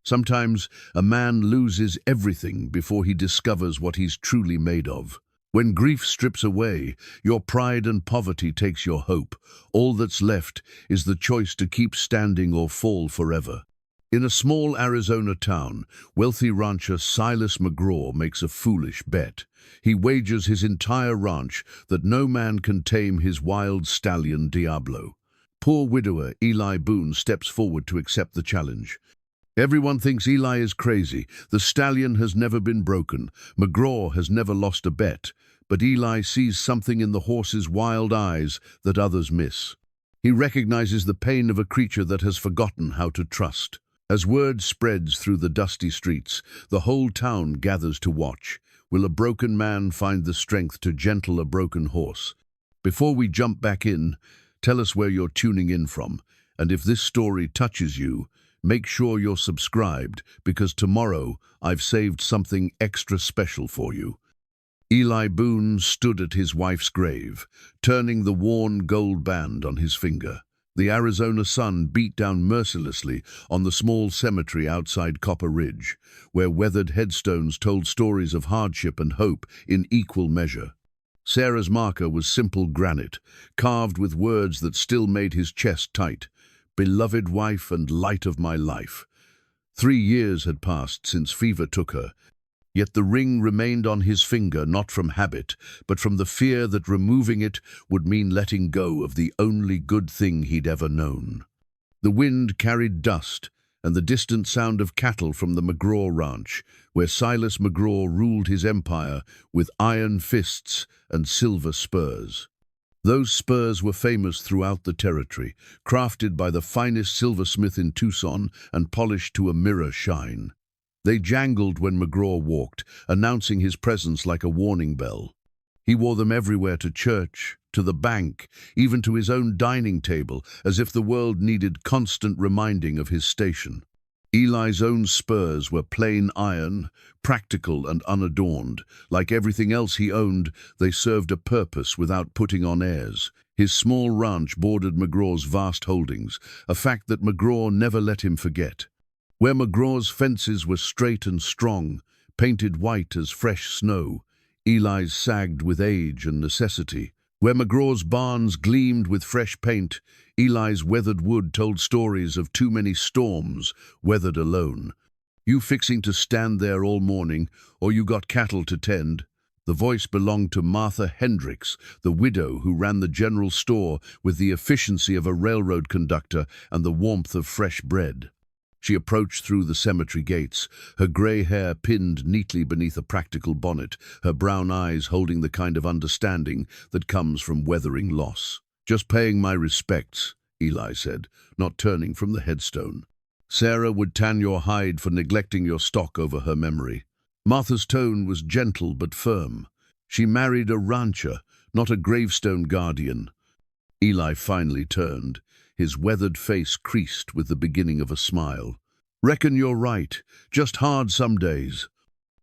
Sometimes a man loses everything before he discovers what he's truly made of. When grief strips away, your pride and poverty takes your hope. All that's left is the choice to keep standing or fall forever. In a small Arizona town, wealthy rancher Silas McGraw makes a foolish bet. He wagers his entire ranch that no man can tame his wild stallion Diablo. Poor widower Eli Boone steps forward to accept the challenge. Everyone thinks Eli is crazy. The stallion has never been broken. McGraw has never lost a bet. But Eli sees something in the horse's wild eyes that others miss. He recognizes the pain of a creature that has forgotten how to trust. As word spreads through the dusty streets, the whole town gathers to watch. Will a broken man find the strength to gentle a broken horse? Before we jump back in, tell us where you're tuning in from. And if this story touches you, make sure you're subscribed, because tomorrow I've saved something extra special for you. Eli Boone stood at his wife's grave, turning the worn gold band on his finger. The Arizona sun beat down mercilessly on the small cemetery outside Copper Ridge, where weathered headstones told stories of hardship and hope in equal measure. Sarah's marker was simple granite, carved with words that still made his chest tight. Beloved wife and light of my life. 3 years had passed since fever took her, yet the ring remained on his finger not from habit, but from the fear that removing it would mean letting go of the only good thing he'd ever known. The wind carried dust and the distant sound of cattle from the McGraw ranch, where Silas McGraw ruled his empire with iron fists and silver spurs. Those spurs were famous throughout the territory, crafted by the finest silversmith in Tucson and polished to a mirror shine. They jangled when McGraw walked, announcing his presence like a warning bell. He wore them everywhere, to church, to the bank, even to his own dining table, as if the world needed constant reminding of his station. Eli's own spurs were plain iron, practical and unadorned. Like everything else he owned, they served a purpose without putting on airs. His small ranch bordered McGraw's vast holdings, a fact that McGraw never let him forget. Where McGraw's fences were straight and strong, painted white as fresh snow, Eli's sagged with age and necessity. Where McGraw's barns gleamed with fresh paint, Eli's weathered wood told stories of too many storms weathered alone. You fixing to stand there all morning, or you got cattle to tend? The voice belonged to Martha Hendricks, the widow who ran the general store with the efficiency of a railroad conductor and the warmth of fresh bread. She approached through the cemetery gates, her grey hair pinned neatly beneath a practical bonnet, her brown eyes holding the kind of understanding that comes from weathering loss. "Just paying my respects," Eli said, not turning from the headstone. "Sarah would tan your hide for neglecting your stock over her memory." Martha's tone was gentle but firm. She married a rancher, not a gravestone guardian. Eli finally turned. His weathered face creased with the beginning of a smile. "Reckon you're right. Just hard some days.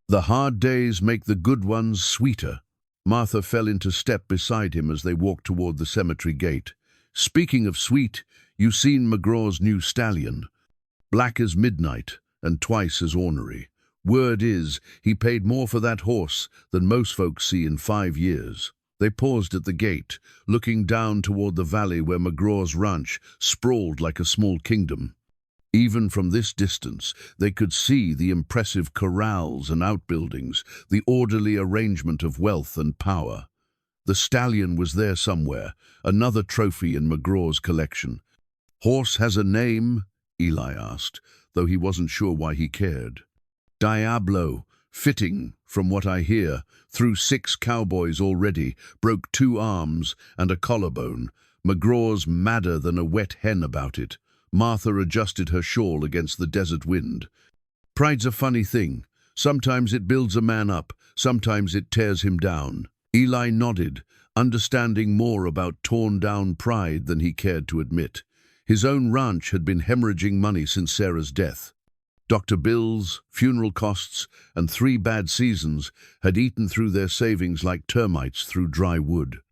The hard days make the good ones sweeter." Martha fell into step beside him as they walked toward the cemetery gate. "Speaking of sweet, you seen McGraw's new stallion. Black as midnight and twice as ornery. Word is, he paid more for that horse than most folks see in 5 years. They paused at the gate, looking down toward the valley where McGraw's ranch sprawled like a small kingdom. Even from this distance, they could see the impressive corrals and outbuildings, the orderly arrangement of wealth and power. The stallion was there somewhere, another trophy in McGraw's collection. "Horse has a name?" Eli asked, though he wasn't sure why he cared. "Diablo. Fitting, from what I hear. Threw 6 cowboys already, broke 2 arms and a collarbone. McGraw's madder than a wet hen about it." Martha adjusted her shawl against the desert wind. "Pride's a funny thing. Sometimes it builds a man up, sometimes it tears him down." Eli nodded, understanding more about torn-down pride than he cared to admit. His own ranch had been hemorrhaging money since Sarah's death. Doctor bills, funeral costs, and 3 bad seasons had eaten through their savings like termites through dry wood.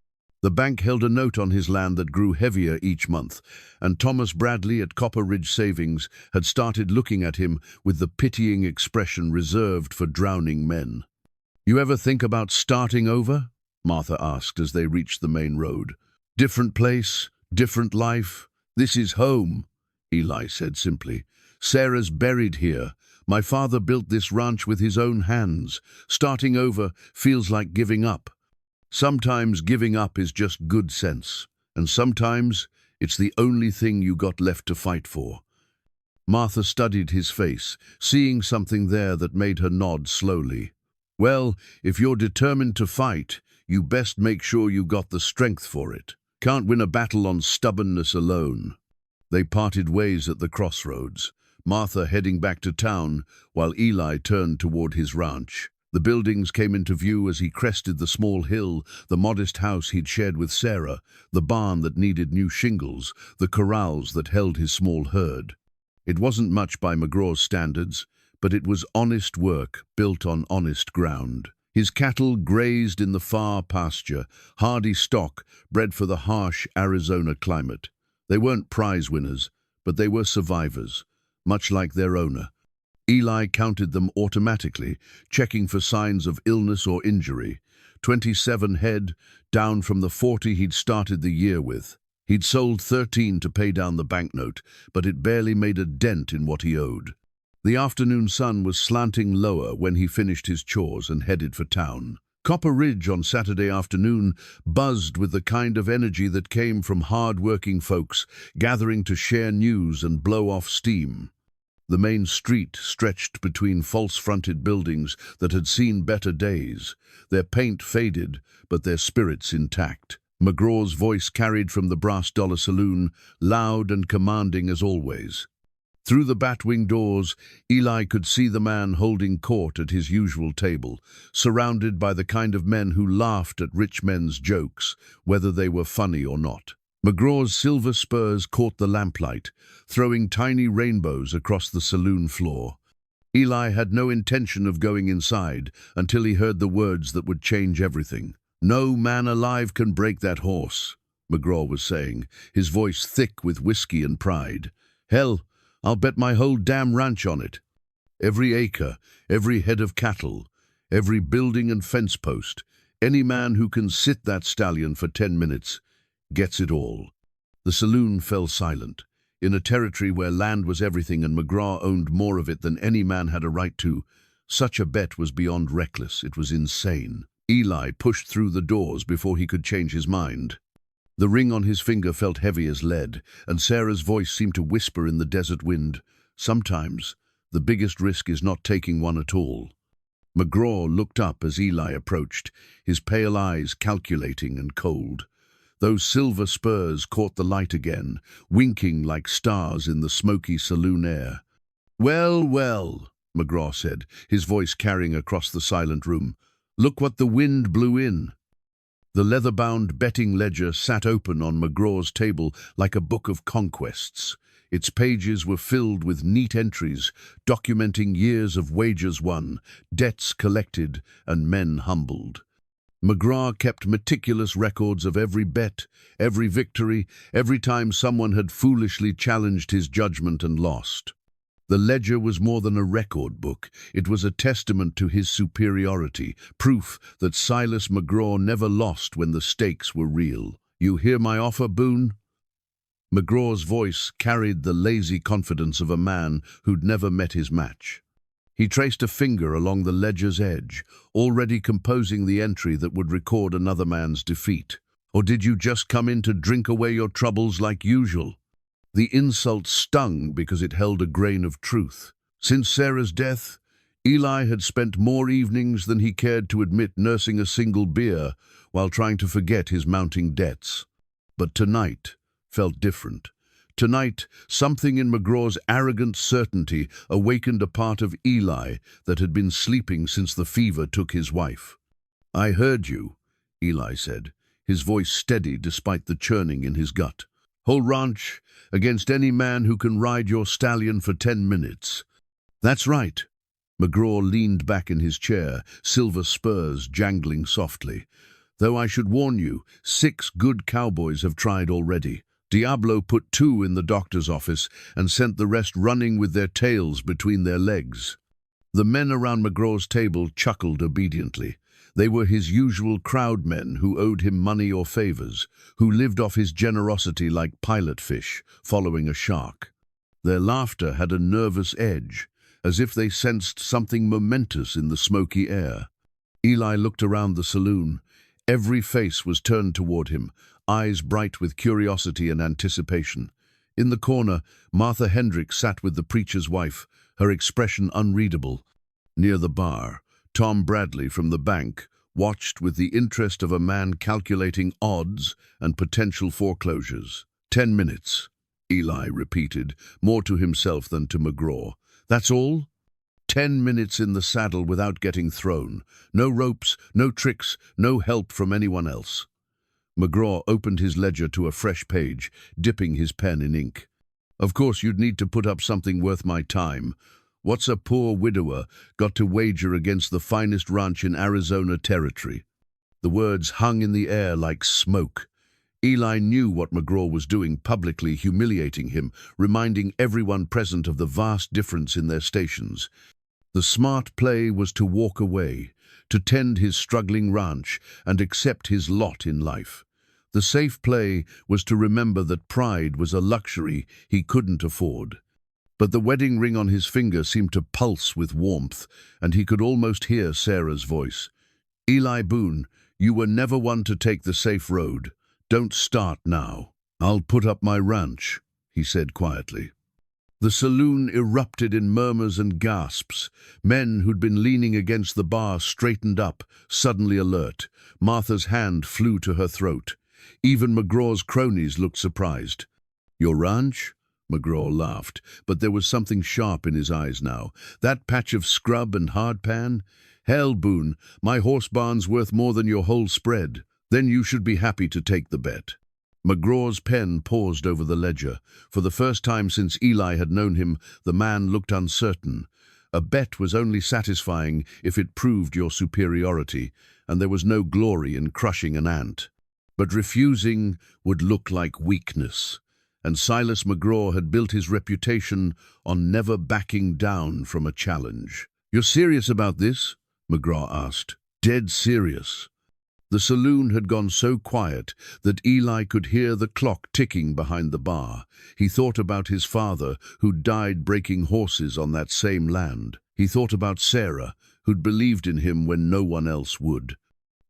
The bank held a note on his land that grew heavier each month, and Thomas Bradley at Copper Ridge Savings had started looking at him with the pitying expression reserved for drowning men. "You ever think about starting over?" Martha asked as they reached the main road. "Different place, different life. This is home," Eli said simply. "Sarah's buried here. My father built this ranch with his own hands. Starting over feels like giving up. Sometimes giving up is just good sense, and sometimes it's the only thing you got left to fight for." Martha studied his face, seeing something there that made her nod slowly. "Well, if you're determined to fight, you best make sure you got the strength for it. Can't win a battle on stubbornness alone." They parted ways at the crossroads, Martha heading back to town while Eli turned toward his ranch. The buildings came into view as he crested the small hill, the modest house he'd shared with Sarah, the barn that needed new shingles, the corrals that held his small herd. It wasn't much by McGraw's standards, but it was honest work built on honest ground. His cattle grazed in the far pasture, hardy stock bred for the harsh Arizona climate. They weren't prize winners, but they were survivors, much like their owner. Eli counted them automatically, checking for signs of illness or injury. 27 head, down from the 40 he'd started the year with. He'd sold 13 to pay down the banknote, but it barely made a dent in what he owed. The afternoon sun was slanting lower when he finished his chores and headed for town. Copper Ridge on Saturday afternoon buzzed with the kind of energy that came from hard-working folks gathering to share news and blow off steam. The main street stretched between false-fronted buildings that had seen better days, their paint faded, but their spirits intact. McGraw's voice carried from the Brass Dollar Saloon, loud and commanding as always. Through the batwing doors, Eli could see the man holding court at his usual table, surrounded by the kind of men who laughed at rich men's jokes, whether they were funny or not. McGraw's silver spurs caught the lamplight, throwing tiny rainbows across the saloon floor. Eli had no intention of going inside until he heard the words that would change everything. "No man alive can break that horse," McGraw was saying, his voice thick with whiskey and pride. "Hell, I'll bet my whole damn ranch on it. Every acre, every head of cattle, every building and fence post, any man who can sit that stallion for 10 minutes gets it all." The saloon fell silent. In a territory where land was everything and McGraw owned more of it than any man had a right to, such a bet was beyond reckless. It was insane. Eli pushed through the doors before he could change his mind. The ring on his finger felt heavy as lead, and Sarah's voice seemed to whisper in the desert wind, "Sometimes the biggest risk is not taking one at all." McGraw looked up as Eli approached, his pale eyes calculating and cold. Those silver spurs caught the light again, winking like stars in the smoky saloon air. "Well, well," McGraw said, his voice carrying across the silent room. "Look what the wind blew in." The leather-bound betting ledger sat open on McGraw's table like a book of conquests. Its pages were filled with neat entries documenting years of wagers won, debts collected, and men humbled. McGraw kept meticulous records of every bet, every victory, every time someone had foolishly challenged his judgment and lost. The ledger was more than a record book. It was a testament to his superiority, proof that Silas McGraw never lost when the stakes were real. "You hear my offer, Boone?" McGraw's voice carried the lazy confidence of a man who'd never met his match. He traced a finger along the ledger's edge, already composing the entry that would record another man's defeat. "Or did you just come in to drink away your troubles like usual?" The insult stung because it held a grain of truth. Since Sarah's death, Eli had spent more evenings than he cared to admit nursing a single beer while trying to forget his mounting debts. But tonight felt different. Tonight, something in McGraw's arrogant certainty awakened a part of Eli that had been sleeping since the fever took his wife. "I heard you," Eli said, his voice steady despite the churning in his gut. "Whole ranch against any man who can ride your stallion for 10 minutes. "That's right." McGraw leaned back in his chair, silver spurs jangling softly. Though I should warn you, 6 good cowboys have tried already. Diablo put 2 in the doctor's office and sent the rest running with their tails between their legs. The men around McGraw's table chuckled obediently. They were his usual crowd men who owed him money or favors, who lived off his generosity like pilot fish following a shark. Their laughter had a nervous edge, as if they sensed something momentous in the smoky air. Eli looked around the saloon. Every face was turned toward him, eyes bright with curiosity and anticipation. In the corner, Martha Hendricks sat with the preacher's wife, her expression unreadable. Near the bar, Tom Bradley from the bank watched with the interest of a man calculating odds and potential foreclosures. 10 minutes, Eli repeated, more to himself than to McGraw. That's all? 10 minutes in the saddle without getting thrown. No ropes, no tricks, no help from anyone else. McGraw opened his ledger to a fresh page, dipping his pen in ink. Of course you'd need to put up something worth my time. What's a poor widower got to wager against the finest ranch in Arizona territory? The words hung in the air like smoke. Eli knew what McGraw was doing, publicly humiliating him, reminding everyone present of the vast difference in their stations. The smart play was to walk away, to tend his struggling ranch and accept his lot in life. The safe play was to remember that pride was a luxury he couldn't afford. But the wedding ring on his finger seemed to pulse with warmth, and he could almost hear Sarah's voice. Eli Boone, you were never one to take the safe road. Don't start now. I'll put up my ranch, he said quietly. The saloon erupted in murmurs and gasps. Men who'd been leaning against the bar straightened up, suddenly alert. Martha's hand flew to her throat. Even McGraw's cronies looked surprised. Your ranch? McGraw laughed, but there was something sharp in his eyes now. That patch of scrub and hardpan? Hell, Boone, my horse barn's worth more than your whole spread. Then you should be happy to take the bet. McGraw's pen paused over the ledger. For the first time since Eli had known him, the man looked uncertain. A bet was only satisfying if it proved your superiority, and there was no glory in crushing an ant. But refusing would look like weakness, and Silas McGraw had built his reputation on never backing down from a challenge. You're serious about this? McGraw asked. Dead serious. The saloon had gone so quiet that Eli could hear the clock ticking behind the bar. He thought about his father, who'd died breaking horses on that same land. He thought about Sarah, who'd believed in him when no one else would.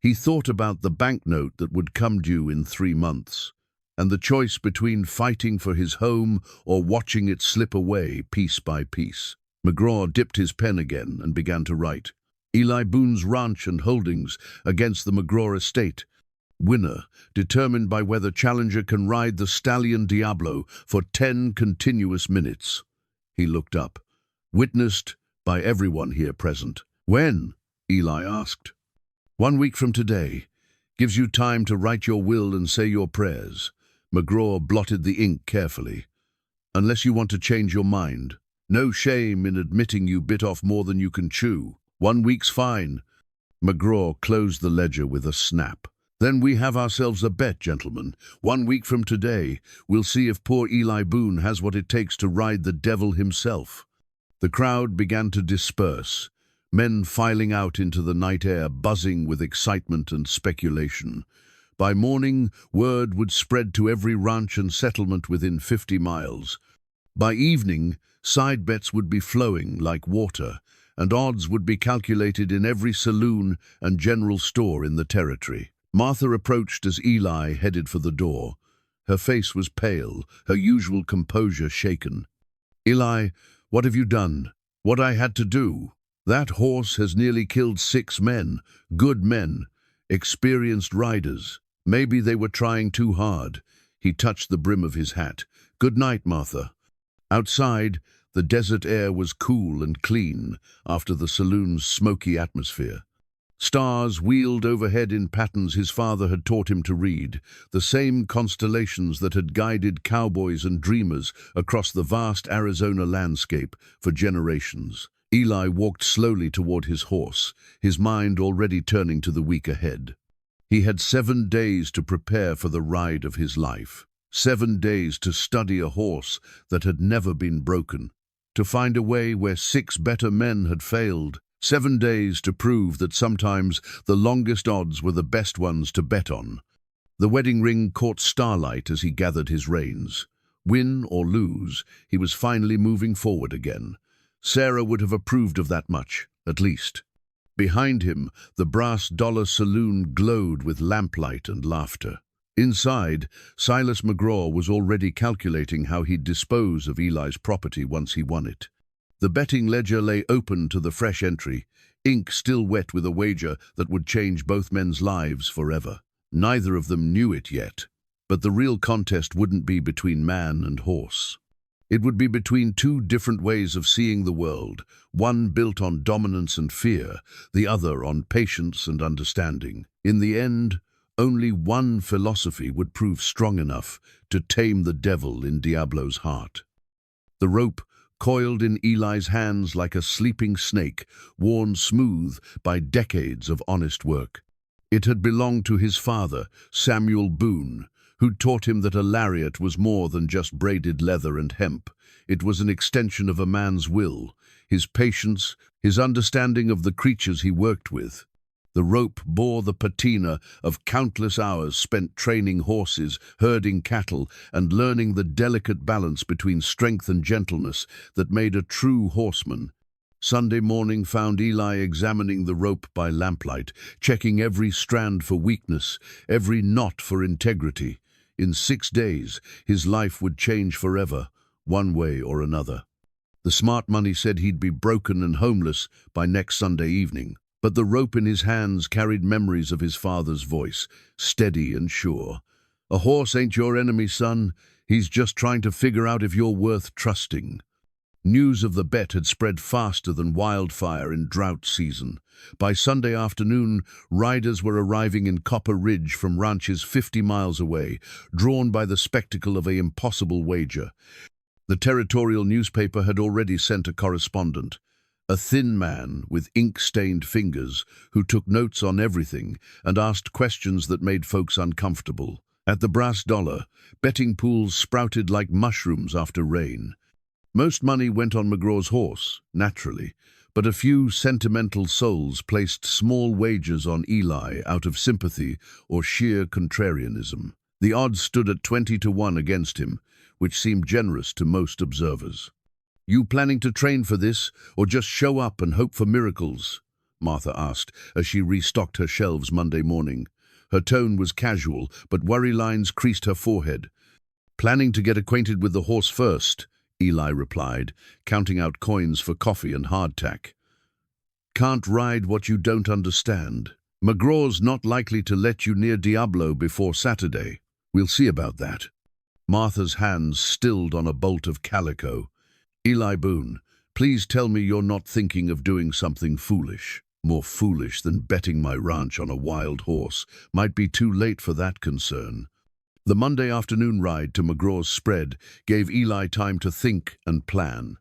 He thought about the banknote that would come due in 3 months, and the choice between fighting for his home or watching it slip away piece by piece. McGraw dipped his pen again and began to write. Eli Boone's ranch and holdings against the McGraw estate. Winner, determined by whether challenger can ride the Stallion Diablo for 10 continuous minutes. He looked up. Witnessed by everyone here present. When? Eli asked. 1 week from today. Gives you time to write your will and say your prayers. McGraw blotted the ink carefully. Unless you want to change your mind. No shame in admitting you bit off more than you can chew. 1 week's fine. McGraw closed the ledger with a snap. Then we have ourselves a bet, gentlemen. 1 week from today, we'll see if poor Eli Boone has what it takes to ride the devil himself. The crowd began to disperse, men filing out into the night air, buzzing with excitement and speculation. By morning, word would spread to every ranch and settlement within 50 miles. By evening, side bets would be flowing like water, and odds would be calculated in every saloon and general store in the territory. Martha approached as Eli headed for the door. Her face was pale, her usual composure shaken. Eli, what have you done? What I had to do? That horse has nearly killed 6 men, good men, experienced riders. Maybe they were trying too hard. He touched the brim of his hat. Good night, Martha. Outside, the desert air was cool and clean after the saloon's smoky atmosphere. Stars wheeled overhead in patterns his father had taught him to read, the same constellations that had guided cowboys and dreamers across the vast Arizona landscape for generations. Eli walked slowly toward his horse, his mind already turning to the week ahead. He had 7 days to prepare for the ride of his life. 7 days to study a horse that had never been broken, to find a way where 6 better men had failed. 7 days to prove that sometimes the longest odds were the best ones to bet on. The wedding ring caught starlight as he gathered his reins. Win or lose, he was finally moving forward again. Sarah would have approved of that much, at least. Behind him, the brass dollar saloon glowed with lamplight and laughter. Inside, Silas McGraw was already calculating how he'd dispose of Eli's property once he won it. The betting ledger lay open to the fresh entry, ink still wet with a wager that would change both men's lives forever. Neither of them knew it yet, but the real contest wouldn't be between man and horse. It would be between 2 different ways of seeing the world, one built on dominance and fear, the other on patience and understanding. In the end, only one philosophy would prove strong enough to tame the devil in Diablo's heart. The rope, coiled in Eli's hands like a sleeping snake, worn smooth by decades of honest work. It had belonged to his father, Samuel Boone, who'd taught him that a lariat was more than just braided leather and hemp. It was an extension of a man's will, his patience, his understanding of the creatures he worked with. The rope bore the patina of countless hours spent training horses, herding cattle, and learning the delicate balance between strength and gentleness that made a true horseman. Sunday morning found Eli examining the rope by lamplight, checking every strand for weakness, every knot for integrity. In 6 days, his life would change forever, one way or another. The smart money said he'd be broken and homeless by next Sunday evening, but the rope in his hands carried memories of his father's voice, steady and sure. "A horse ain't your enemy, son. He's just trying to figure out if you're worth trusting." News of the bet had spread faster than wildfire in drought season. By Sunday afternoon, riders were arriving in Copper Ridge from ranches 50 miles away, drawn by the spectacle of an impossible wager. The territorial newspaper had already sent a correspondent, a thin man with ink-stained fingers who took notes on everything and asked questions that made folks uncomfortable. At the Brass Dollar, betting pools sprouted like mushrooms after rain. Most money went on McGraw's horse, naturally, but a few sentimental souls placed small wagers on Eli out of sympathy or sheer contrarianism. The odds stood at 20-1 against him, which seemed generous to most observers. "You planning to train for this, or just show up and hope for miracles?" Martha asked as she restocked her shelves Monday morning. Her tone was casual, but worry lines creased her forehead. "Planning to get acquainted with the horse first," Eli replied, counting out coins for coffee and hardtack. "Can't ride what you don't understand. McGraw's not likely to let you near Diablo before Saturday. We'll see about that." Martha's hands stilled on a bolt of calico. "Eli Boone, please tell me you're not thinking of doing something foolish. More foolish than betting my ranch on a wild horse. Might be too late for that concern." The Monday afternoon ride to McGraw's spread gave Eli time to think and plan.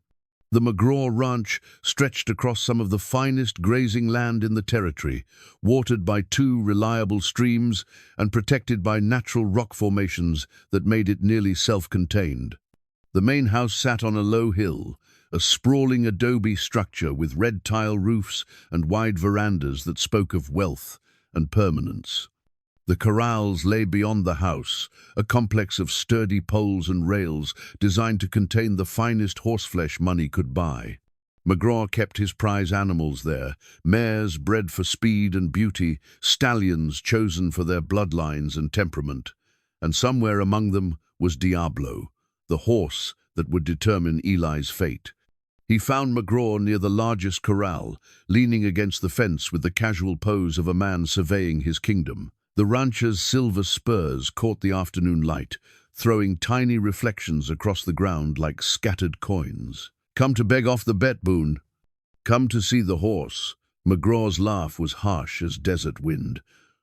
The McGraw ranch stretched across some of the finest grazing land in the territory, watered by 2 reliable streams and protected by natural rock formations that made it nearly self-contained. The main house sat on a low hill, a sprawling adobe structure with red tile roofs and wide verandas that spoke of wealth and permanence. The corrals lay beyond the house, a complex of sturdy poles and rails designed to contain the finest horseflesh money could buy. McGraw kept his prize animals there, mares bred for speed and beauty, stallions chosen for their bloodlines and temperament, and somewhere among them was Diablo, the horse that would determine Eli's fate. He found McGraw near the largest corral, leaning against the fence with the casual pose of a man surveying his kingdom. The rancher's silver spurs caught the afternoon light, throwing tiny reflections across the ground like scattered coins. "Come to beg off the bet, Boone." "Come to see the horse." McGraw's laugh was harsh as desert wind.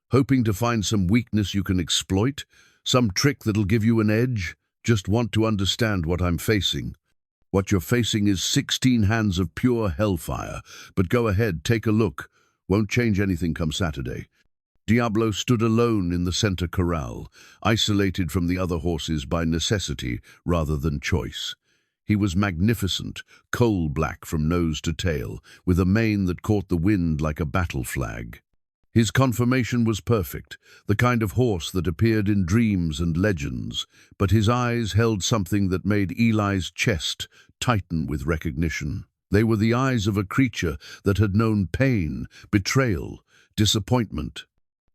"Hoping to find some weakness you can exploit? Some trick that'll give you an edge? Just want to understand what I'm facing." "What you're facing is 16 hands of pure hellfire, but go ahead, take a look. Won't change anything come Saturday." Diablo stood alone in the center corral, isolated from the other horses by necessity rather than choice. He was magnificent, coal-black from nose to tail, with a mane that caught the wind like a battle flag. His conformation was perfect, the kind of horse that appeared in dreams and legends, but his eyes held something that made Eli's chest tighten with recognition. They were the eyes of a creature that had known pain, betrayal, disappointment.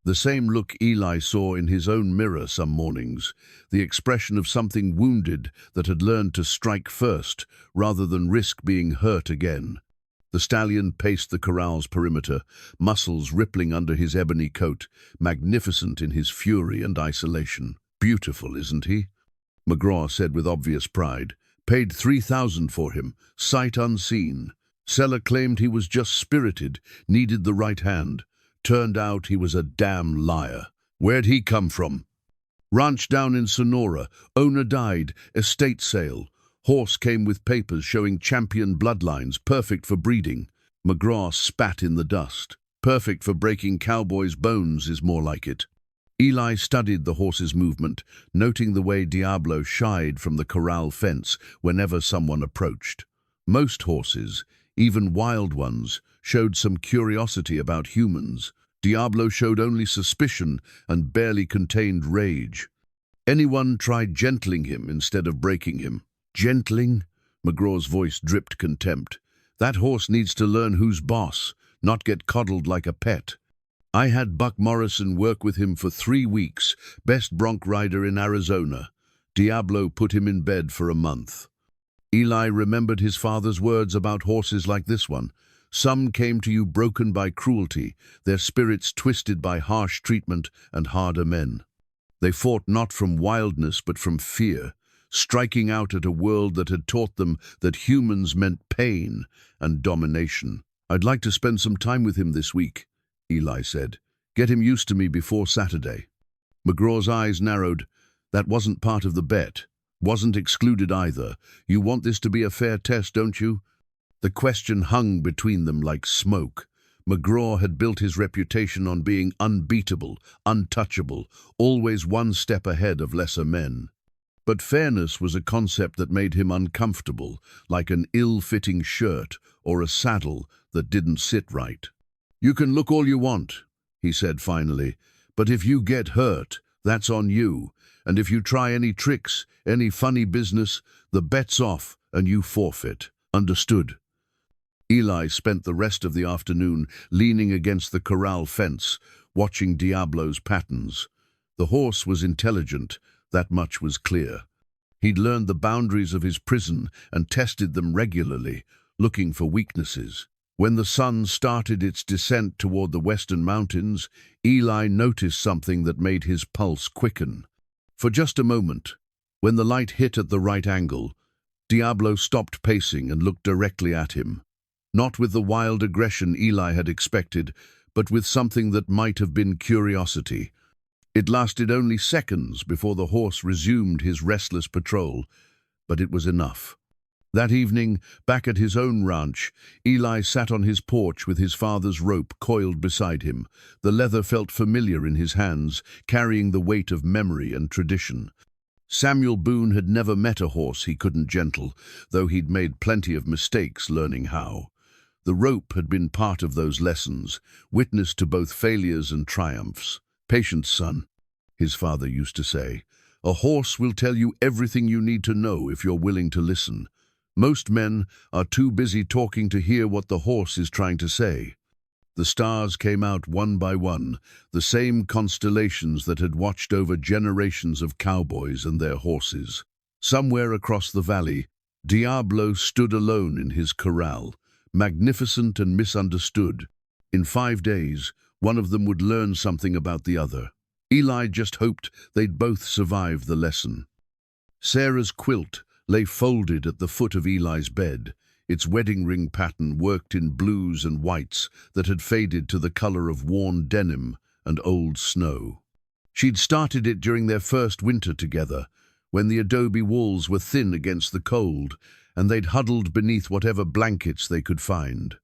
The same look Eli saw in his own mirror some mornings, the expression of something wounded that had learned to strike first rather than risk being hurt again. The stallion paced the corral's perimeter, muscles rippling under his ebony coat, magnificent in his fury and isolation. "Beautiful, isn't he?" McGraw said with obvious pride. "Paid 3,000 for him, sight unseen. Seller claimed he was just spirited, needed the right hand. Turned out he was a damn liar. Where'd he come from?" "Ranch down in Sonora. Owner died. Estate sale. Horse came with papers showing champion bloodlines, perfect for breeding." McGraw spat in the dust. "Perfect for breaking Cowboy's bones is more like it." Eli studied the horse's movement, noting the way Diablo shied from the corral fence whenever someone approached. Most horses, even wild ones, showed some curiosity about humans. Diablo showed only suspicion and barely contained rage. Anyone tried gentling him instead of breaking him. "Gentling?" McGraw's voice dripped contempt. "That horse needs to learn who's boss, not get coddled like a pet. I had Buck Morrison work with him for 3 weeks, best bronc rider in Arizona. Diablo put him in bed for a month." Eli remembered his father's words about horses like this one. "Some came to you broken by cruelty, their spirits twisted by harsh treatment and harder men. They fought not from wildness but from fear, striking out at a world that had taught them that humans meant pain and domination." "I'd like to spend some time with him this week," Eli said. "Get him used to me before Saturday." McGraw's eyes narrowed. "That wasn't part of the bet. Wasn't excluded either. You want this to be a fair test, don't you?" The question hung between them like smoke. McGraw had built his reputation on being unbeatable, untouchable, always one step ahead of lesser men. But fairness was a concept that made him uncomfortable, like an ill-fitting shirt or a saddle that didn't sit right. "You can look all you want," he said finally, "but if you get hurt, that's on you. And if you try any tricks, any funny business, the bet's off and you forfeit. Understood?" Eli spent the rest of the afternoon leaning against the corral fence, watching Diablo's patterns. The horse was intelligent, that much was clear. He'd learned the boundaries of his prison and tested them regularly, looking for weaknesses. When the sun started its descent toward the western mountains, Eli noticed something that made his pulse quicken. For just a moment, when the light hit at the right angle, Diablo stopped pacing and looked directly at him. Not with the wild aggression Eli had expected, but with something that might have been curiosity. It lasted only seconds before the horse resumed his restless patrol, but it was enough. That evening, back at his own ranch, Eli sat on his porch with his father's rope coiled beside him. The leather felt familiar in his hands, carrying the weight of memory and tradition. Samuel Boone had never met a horse he couldn't gentle, though he'd made plenty of mistakes learning how. The rope had been part of those lessons, witness to both failures and triumphs. "Patience, son," his father used to say. "A horse will tell you everything you need to know if you're willing to listen. Most men are too busy talking to hear what the horse is trying to say." The stars came out one by one, the same constellations that had watched over generations of cowboys and their horses. Somewhere across the valley, Diablo stood alone in his corral, magnificent and misunderstood. In 5 days, one of them would learn something about the other. Eli just hoped they'd both survive the lesson. Sarah's quilt lay folded at the foot of Eli's bed, its wedding ring pattern worked in blues and whites that had faded to the color of worn denim and old snow. She'd started it during their first winter together, when the adobe walls were thin against the cold, and they'd huddled beneath whatever blankets they could find.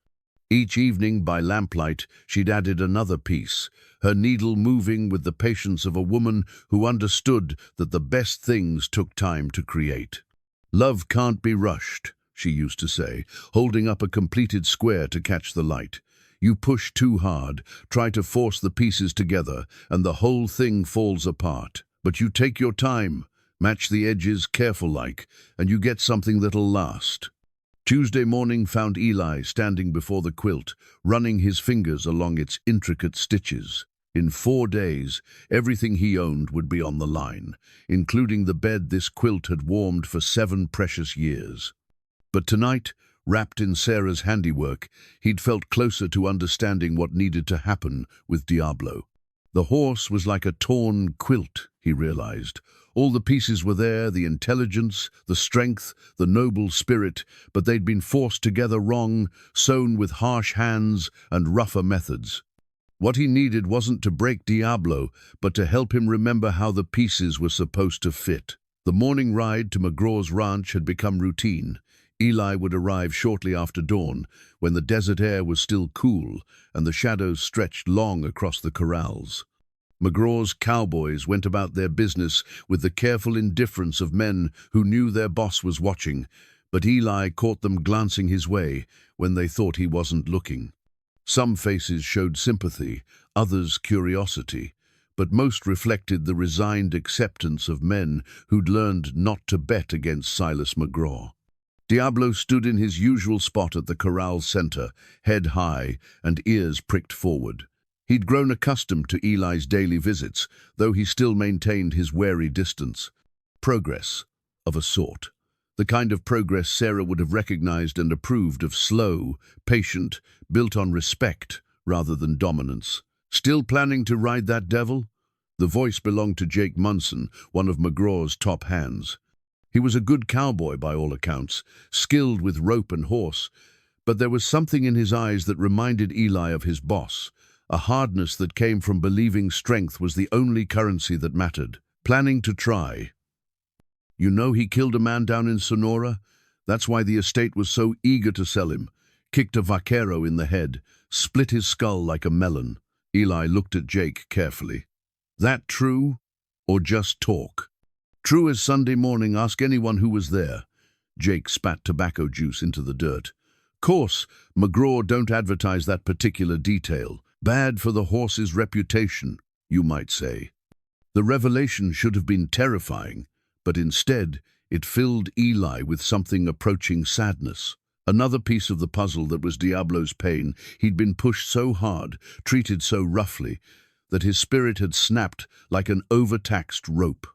Each evening, by lamplight, she'd added another piece, her needle moving with the patience of a woman who understood that the best things took time to create. "Love can't be rushed," she used to say, holding up a completed square to catch the light. "You push too hard, try to force the pieces together, and the whole thing falls apart. But you take your time, match the edges careful-like, and you get something that'll last." Tuesday morning found Eli standing before the quilt, running his fingers along its intricate stitches. In 4 days, everything he owned would be on the line, including the bed this quilt had warmed for 7 precious years. But tonight, wrapped in Sarah's handiwork, he'd felt closer to understanding what needed to happen with Diablo. The horse was like a torn quilt, he realized. All the pieces were there, the intelligence, the strength, the noble spirit, but they'd been forced together wrong, sewn with harsh hands and rougher methods. What he needed wasn't to break Diablo, but to help him remember how the pieces were supposed to fit. The morning ride to McGraw's ranch had become routine. Eli would arrive shortly after dawn, when the desert air was still cool and the shadows stretched long across the corrals. McGraw's cowboys went about their business with the careful indifference of men who knew their boss was watching, but Eli caught them glancing his way when they thought he wasn't looking. Some faces showed sympathy, others curiosity, but most reflected the resigned acceptance of men who'd learned not to bet against Silas McGraw. Diablo stood in his usual spot at the corral center, head high and ears pricked forward. He'd grown accustomed to Eli's daily visits, though he still maintained his wary distance. Progress, of a sort. The kind of progress Sarah would have recognized and approved of, slow, patient, built on respect rather than dominance. "Still planning to ride that devil?" The voice belonged to Jake Munson, one of McGraw's top hands. He was a good cowboy by all accounts, skilled with rope and horse, but there was something in his eyes that reminded Eli of his boss, a hardness that came from believing strength was the only currency that mattered. "Planning to try." "You know he killed a man down in Sonora? That's why the estate was so eager to sell him. Kicked a vaquero in the head, split his skull like a melon." Eli looked at Jake carefully. "That true, or just talk?" "True as Sunday morning, ask anyone who was there." Jake spat tobacco juice into the dirt. "Course, McGraw don't advertise that particular detail. Bad for the horse's reputation, you might say." The revelation should have been terrifying, but instead it filled Eli with something approaching sadness. Another piece of the puzzle that was Diablo's pain. He'd been pushed so hard, treated so roughly, that his spirit had snapped like an overtaxed rope.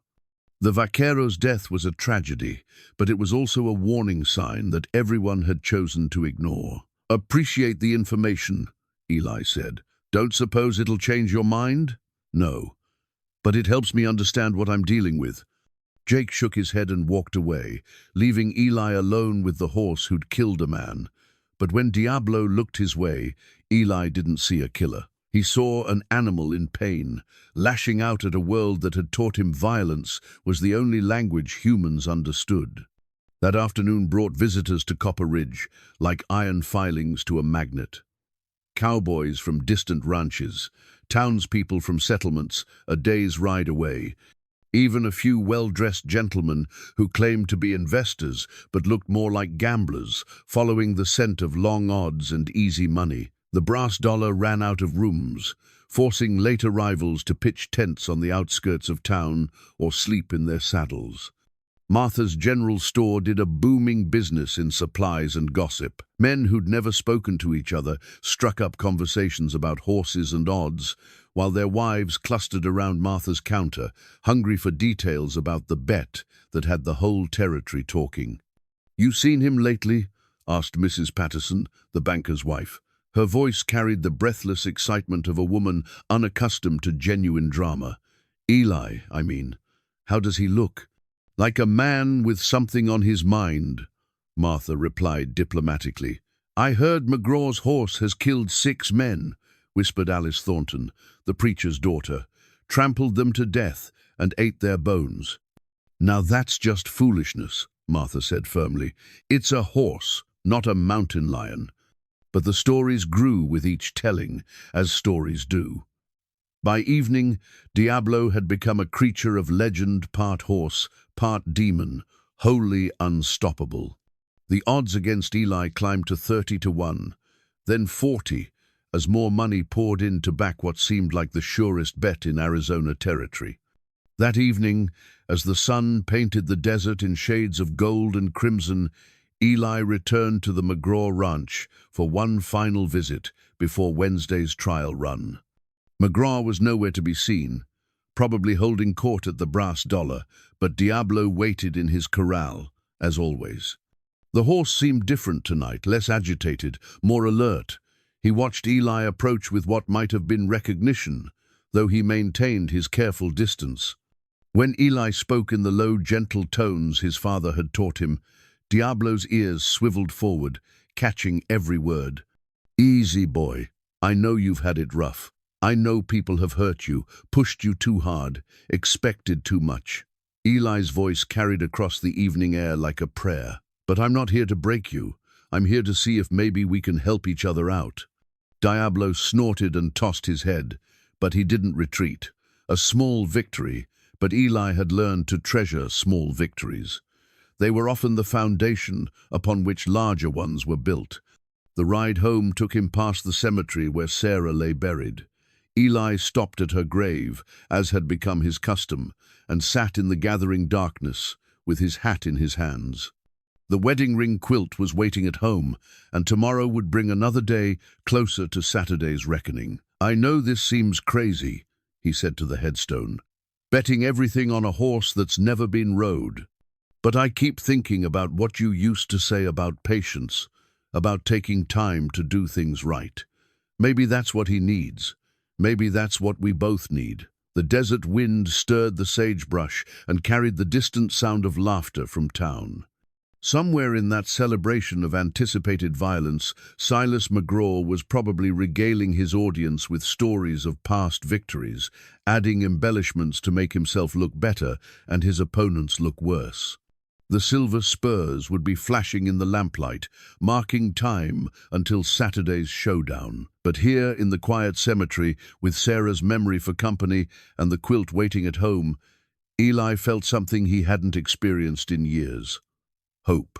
The vaquero's death was a tragedy, but it was also a warning sign that everyone had chosen to ignore. "Appreciate the information," Eli said. "Don't suppose it'll change your mind?" "No, but it helps me understand what I'm dealing with." Jake shook his head and walked away, leaving Eli alone with the horse who'd killed a man. But when Diablo looked his way, Eli didn't see a killer. He saw an animal in pain, lashing out at a world that had taught him violence was the only language humans understood. That afternoon brought visitors to Copper Ridge, like iron filings to a magnet. Cowboys from distant ranches, townspeople from settlements a day's ride away, even a few well-dressed gentlemen who claimed to be investors but looked more like gamblers, following the scent of long odds and easy money. The brass dollar ran out of rooms, forcing late arrivals to pitch tents on the outskirts of town or sleep in their saddles. Martha's general store did a booming business in supplies and gossip. Men who'd never spoken to each other struck up conversations about horses and odds, while their wives clustered around Martha's counter, hungry for details about the bet that had the whole territory talking. "You seen him lately?" asked Mrs. Patterson, the banker's wife. Her voice carried the breathless excitement of a woman unaccustomed to genuine drama. "Eli, I mean. How does he look?" "Like a man with something on his mind," Martha replied diplomatically. "I heard McGraw's horse has killed 6 men," whispered Alice Thornton, the preacher's daughter, "trampled them to death and ate their bones." "Now that's just foolishness," Martha said firmly. "It's a horse, not a mountain lion." but the stories grew with each telling, as stories do. By evening, Diablo had become a creature of legend, part horse, part demon, wholly unstoppable. The odds against Eli climbed to 30-1, then 40, as more money poured in to back what seemed like the surest bet in Arizona territory. That evening, as the sun painted the desert in shades of gold and crimson, Eli returned to the McGraw ranch for one final visit before Wednesday's trial run. McGraw was nowhere to be seen, probably holding court at the Brass Dollar, but Diablo waited in his corral, as always. The horse seemed different tonight, less agitated, more alert. He watched Eli approach with what might have been recognition, though he maintained his careful distance. When Eli spoke in the low, gentle tones his father had taught him, Diablo's ears swiveled forward, catching every word. "Easy, boy. I know you've had it rough. I know people have hurt you, pushed you too hard, expected too much." Eli's voice carried across the evening air like a prayer. "But I'm not here to break you. I'm here to see if maybe we can help each other out." Diablo snorted and tossed his head, but he didn't retreat. A small victory, but Eli had learned to treasure small victories. They were often the foundation upon which larger ones were built. The ride home took him past the cemetery where Sarah lay buried. Eli stopped at her grave, as had become his custom, and sat in the gathering darkness, with his hat in his hands. The wedding ring quilt was waiting at home, and tomorrow would bring another day closer to Saturday's reckoning. "I know this seems crazy," he said to the headstone, "betting everything on a horse that's never been rode. But I keep thinking about what you used to say about patience, about taking time to do things right. Maybe that's what he needs. Maybe that's what we both need." The desert wind stirred the sagebrush and carried the distant sound of laughter from town. Somewhere in that celebration of anticipated violence, Silas McGraw was probably regaling his audience with stories of past victories, adding embellishments to make himself look better and his opponents look worse. The silver spurs would be flashing in the lamplight, marking time until Saturday's showdown. But here in the quiet cemetery, with Sarah's memory for company and the quilt waiting at home, Eli felt something he hadn't experienced in years. Hope.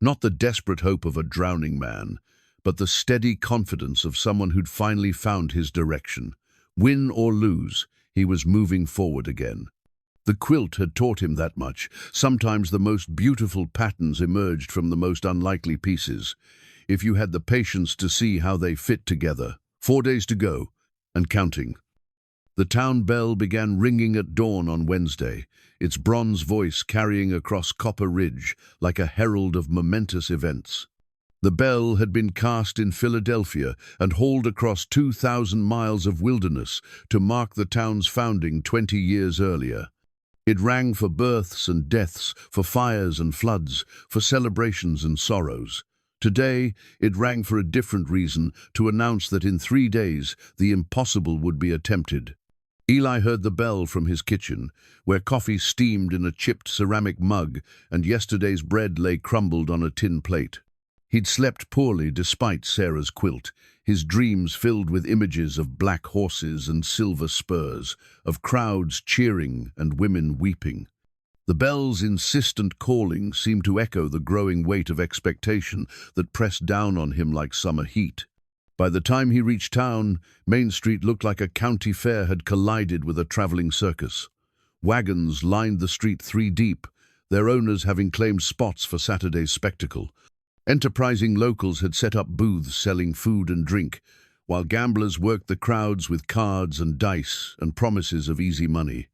Not the desperate hope of a drowning man, but the steady confidence of someone who'd finally found his direction. Win or lose, he was moving forward again. The quilt had taught him that much. Sometimes the most beautiful patterns emerged from the most unlikely pieces, if you had the patience to see how they fit together. 4 days to go, and counting. The town bell began ringing at dawn on Wednesday, its bronze voice carrying across Copper Ridge like a herald of momentous events. The bell had been cast in Philadelphia and hauled across 2,000 miles of wilderness to mark the town's founding 20 years earlier. It rang for births and deaths, for fires and floods, for celebrations and sorrows. Today, it rang for a different reason, to announce that in 3 days, the impossible would be attempted. Eli heard the bell from his kitchen, where coffee steamed in a chipped ceramic mug and yesterday's bread lay crumbled on a tin plate. He'd slept poorly despite Sarah's quilt, his dreams filled with images of black horses and silver spurs, of crowds cheering and women weeping. The bell's insistent calling seemed to echo the growing weight of expectation that pressed down on him like summer heat. By the time he reached town, Main Street looked like a county fair had collided with a traveling circus. Wagons lined the street 3 deep, their owners having claimed spots for Saturday's spectacle. Enterprising locals had set up booths selling food and drink, while gamblers worked the crowds with cards and dice and promises of easy money.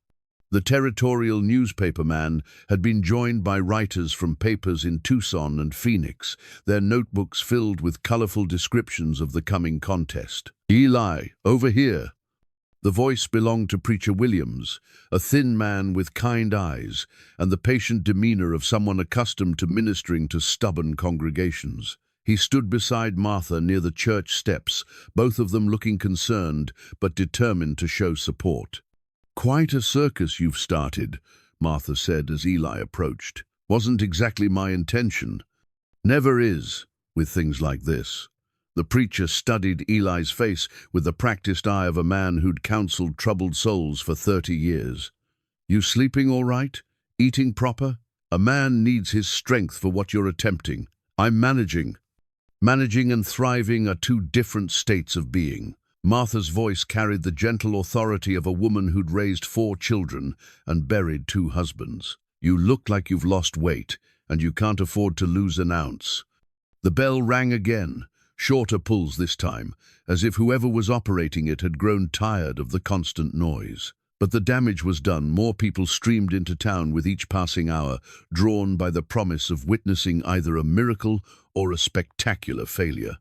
The territorial newspaperman had been joined by writers from papers in Tucson and Phoenix, their notebooks filled with colorful descriptions of the coming contest. "Eli, over here." The voice belonged to Preacher Williams, a thin man with kind eyes and the patient demeanor of someone accustomed to ministering to stubborn congregations. He stood beside Martha near the church steps, both of them looking concerned but determined to show support. "Quite a circus you've started," Martha said as Eli approached. "Wasn't exactly my intention. Never is, with things like this. The preacher studied Eli's face with the practiced eye of a man who'd counseled troubled souls for 30 years. "You sleeping all right? Eating proper? A man needs his strength for what you're attempting. I'm managing." Managing and thriving are two different states of being. Martha's voice carried the gentle authority of a woman who'd raised 4 children and buried 2 husbands. "You look like you've lost weight, and you can't afford to lose an ounce." The bell rang again, shorter pulls this time, as if whoever was operating it had grown tired of the constant noise. But the damage was done. More people streamed into town with each passing hour, drawn by the promise of witnessing either a miracle or a spectacular failure.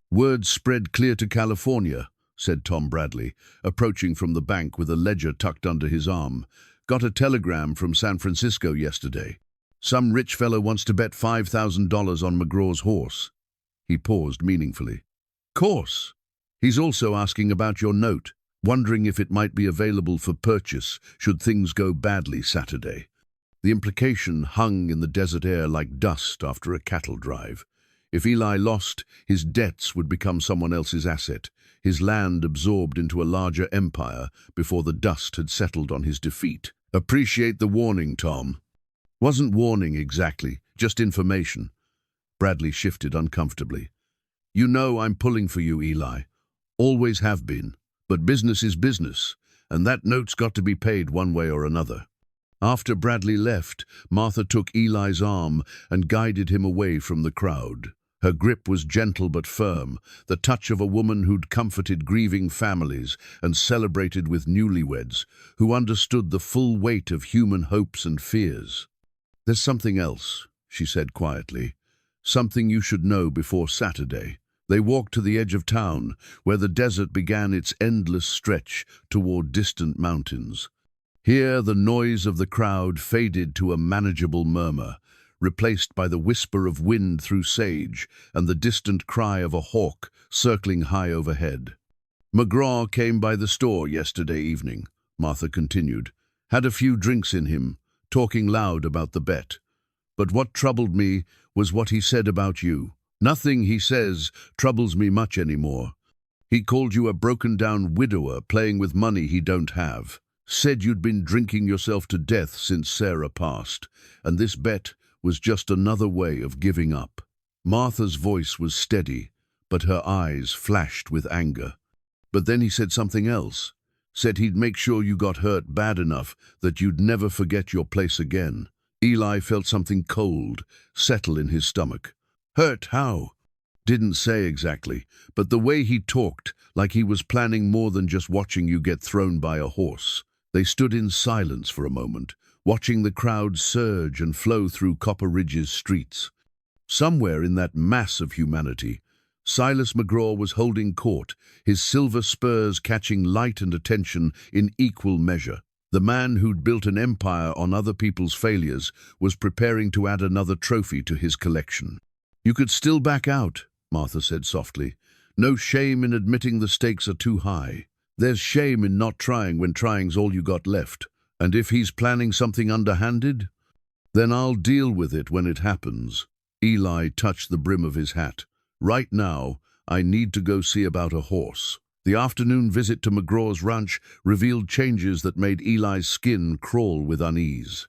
"Word spread clear to California," said Tom Bradley, approaching from the bank with a ledger tucked under his arm. "Got a telegram from San Francisco yesterday. Some rich fellow wants to bet $5,000 on McGraw's horse." He paused meaningfully. "Course. He's also asking about your note, wondering if it might be available for purchase should things go badly Saturday." The implication hung in the desert air like dust after a cattle drive. If Eli lost, his debts would become someone else's asset, his land absorbed into a larger empire before the dust had settled on his defeat. "Appreciate the warning, Tom." "Wasn't warning exactly, just information." Bradley shifted uncomfortably. "You know I'm pulling for you, Eli. Always have been. But business is business, and that note's got to be paid one way or another." After Bradley left, Martha took Eli's arm and guided him away from the crowd. Her grip was gentle but firm, the touch of a woman who'd comforted grieving families and celebrated with newlyweds, who understood the full weight of human hopes and fears. "There's something else," she said quietly. "Something you should know before Saturday." They walked to the edge of town, where the desert began its endless stretch toward distant mountains. Here the noise of the crowd faded to a manageable murmur, replaced by the whisper of wind through sage and the distant cry of a hawk circling high overhead. "McGraw came by the store yesterday evening," Martha continued. "Had a few drinks in him, talking loud about the bet. But what troubled me was what he said about you. Nothing he says troubles me much anymore. He called you a broken-down widower playing with money he don't have. Said you'd been drinking yourself to death since Sarah passed, and this bet was just another way of giving up." Martha's voice was steady, but her eyes flashed with anger. "But then he said something else. Said he'd make sure you got hurt bad enough that you'd never forget your place again." Eli felt something cold settle in his stomach. "Hurt how?" "Didn't say exactly, but the way he talked, like he was planning more than just watching you get thrown by a horse." They stood in silence for a moment, watching the crowd surge and flow through Copper Ridge's streets. Somewhere in that mass of humanity, Silas McGraw was holding court, his silver spurs catching light and attention in equal measure. The man who'd built an empire on other people's failures was preparing to add another trophy to his collection. "You could still back out," Martha said softly. "No shame in admitting the stakes are too high. There's shame in not trying when trying's all you got left. And if he's planning something underhanded, then I'll deal with it when it happens." Eli touched the brim of his hat. "Right now, I need to go see about a horse." The afternoon visit to McGraw's ranch revealed changes that made Eli's skin crawl with unease.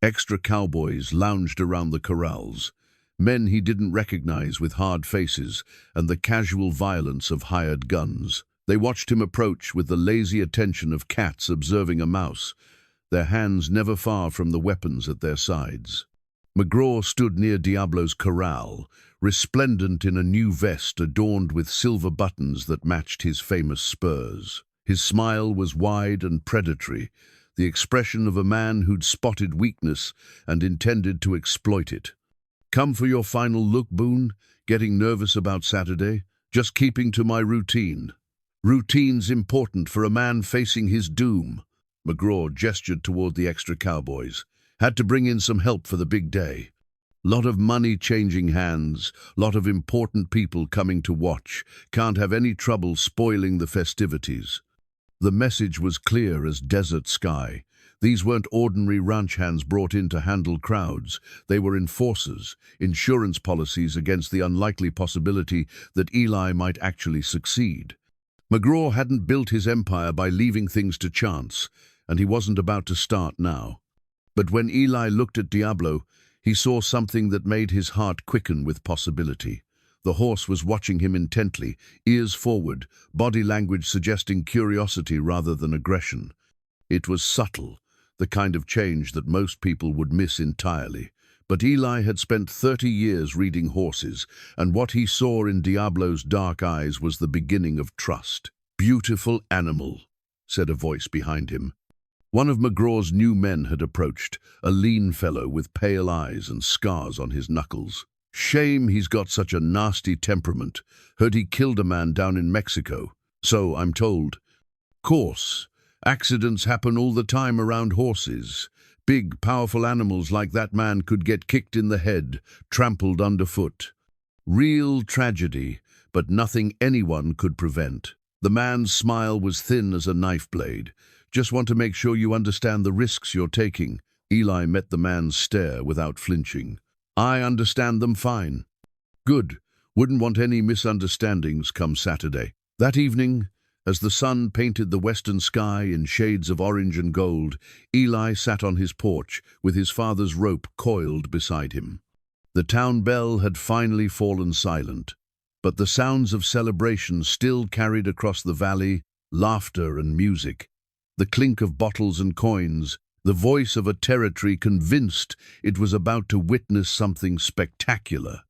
Extra cowboys lounged around the corrals, men he didn't recognize with hard faces and the casual violence of hired guns. They watched him approach with the lazy attention of cats observing a mouse, their hands never far from the weapons at their sides. McGraw stood near Diablo's corral, resplendent in a new vest adorned with silver buttons that matched his famous spurs. His smile was wide and predatory, the expression of a man who'd spotted weakness and intended to exploit it. "Come for your final look, Boone? Getting nervous about Saturday? Just keeping to my routine." "Routine's important for a man facing his doom." McGraw gestured toward the extra cowboys. "Had to bring in some help for the big day. Lot of money changing hands, lot of important people coming to watch. Can't have any trouble spoiling the festivities." The message was clear as desert sky. These weren't ordinary ranch hands brought in to handle crowds. They were enforcers, insurance policies against the unlikely possibility that Eli might actually succeed. McGraw hadn't built his empire by leaving things to chance, and he wasn't about to start now. But when Eli looked at Diablo, he saw something that made his heart quicken with possibility. The horse was watching him intently, ears forward, body language suggesting curiosity rather than aggression. It was subtle, the kind of change that most people would miss entirely. But Eli had spent 30 years reading horses, and what he saw in Diablo's dark eyes was the beginning of trust. "Beautiful animal," said a voice behind him. One of McGraw's new men had approached, a lean fellow with pale eyes and scars on his knuckles. "Shame he's got such a nasty temperament. Heard he killed a man down in Mexico. So I'm told. Course, accidents happen all the time around horses. Big, powerful animals like that man could get kicked in the head, trampled underfoot. Real tragedy, but nothing anyone could prevent." The man's smile was thin as a knife blade. "Just want to make sure you understand the risks you're taking." Eli met the man's stare without flinching. "I understand them fine." "Good. Wouldn't want any misunderstandings come Saturday." That evening, as the sun painted the western sky in shades of orange and gold, Eli sat on his porch with his father's rope coiled beside him. The town bell had finally fallen silent, but the sounds of celebration still carried across the valley, laughter and music. The clink of bottles and coins, the voice of a territory convinced it was about to witness something spectacular.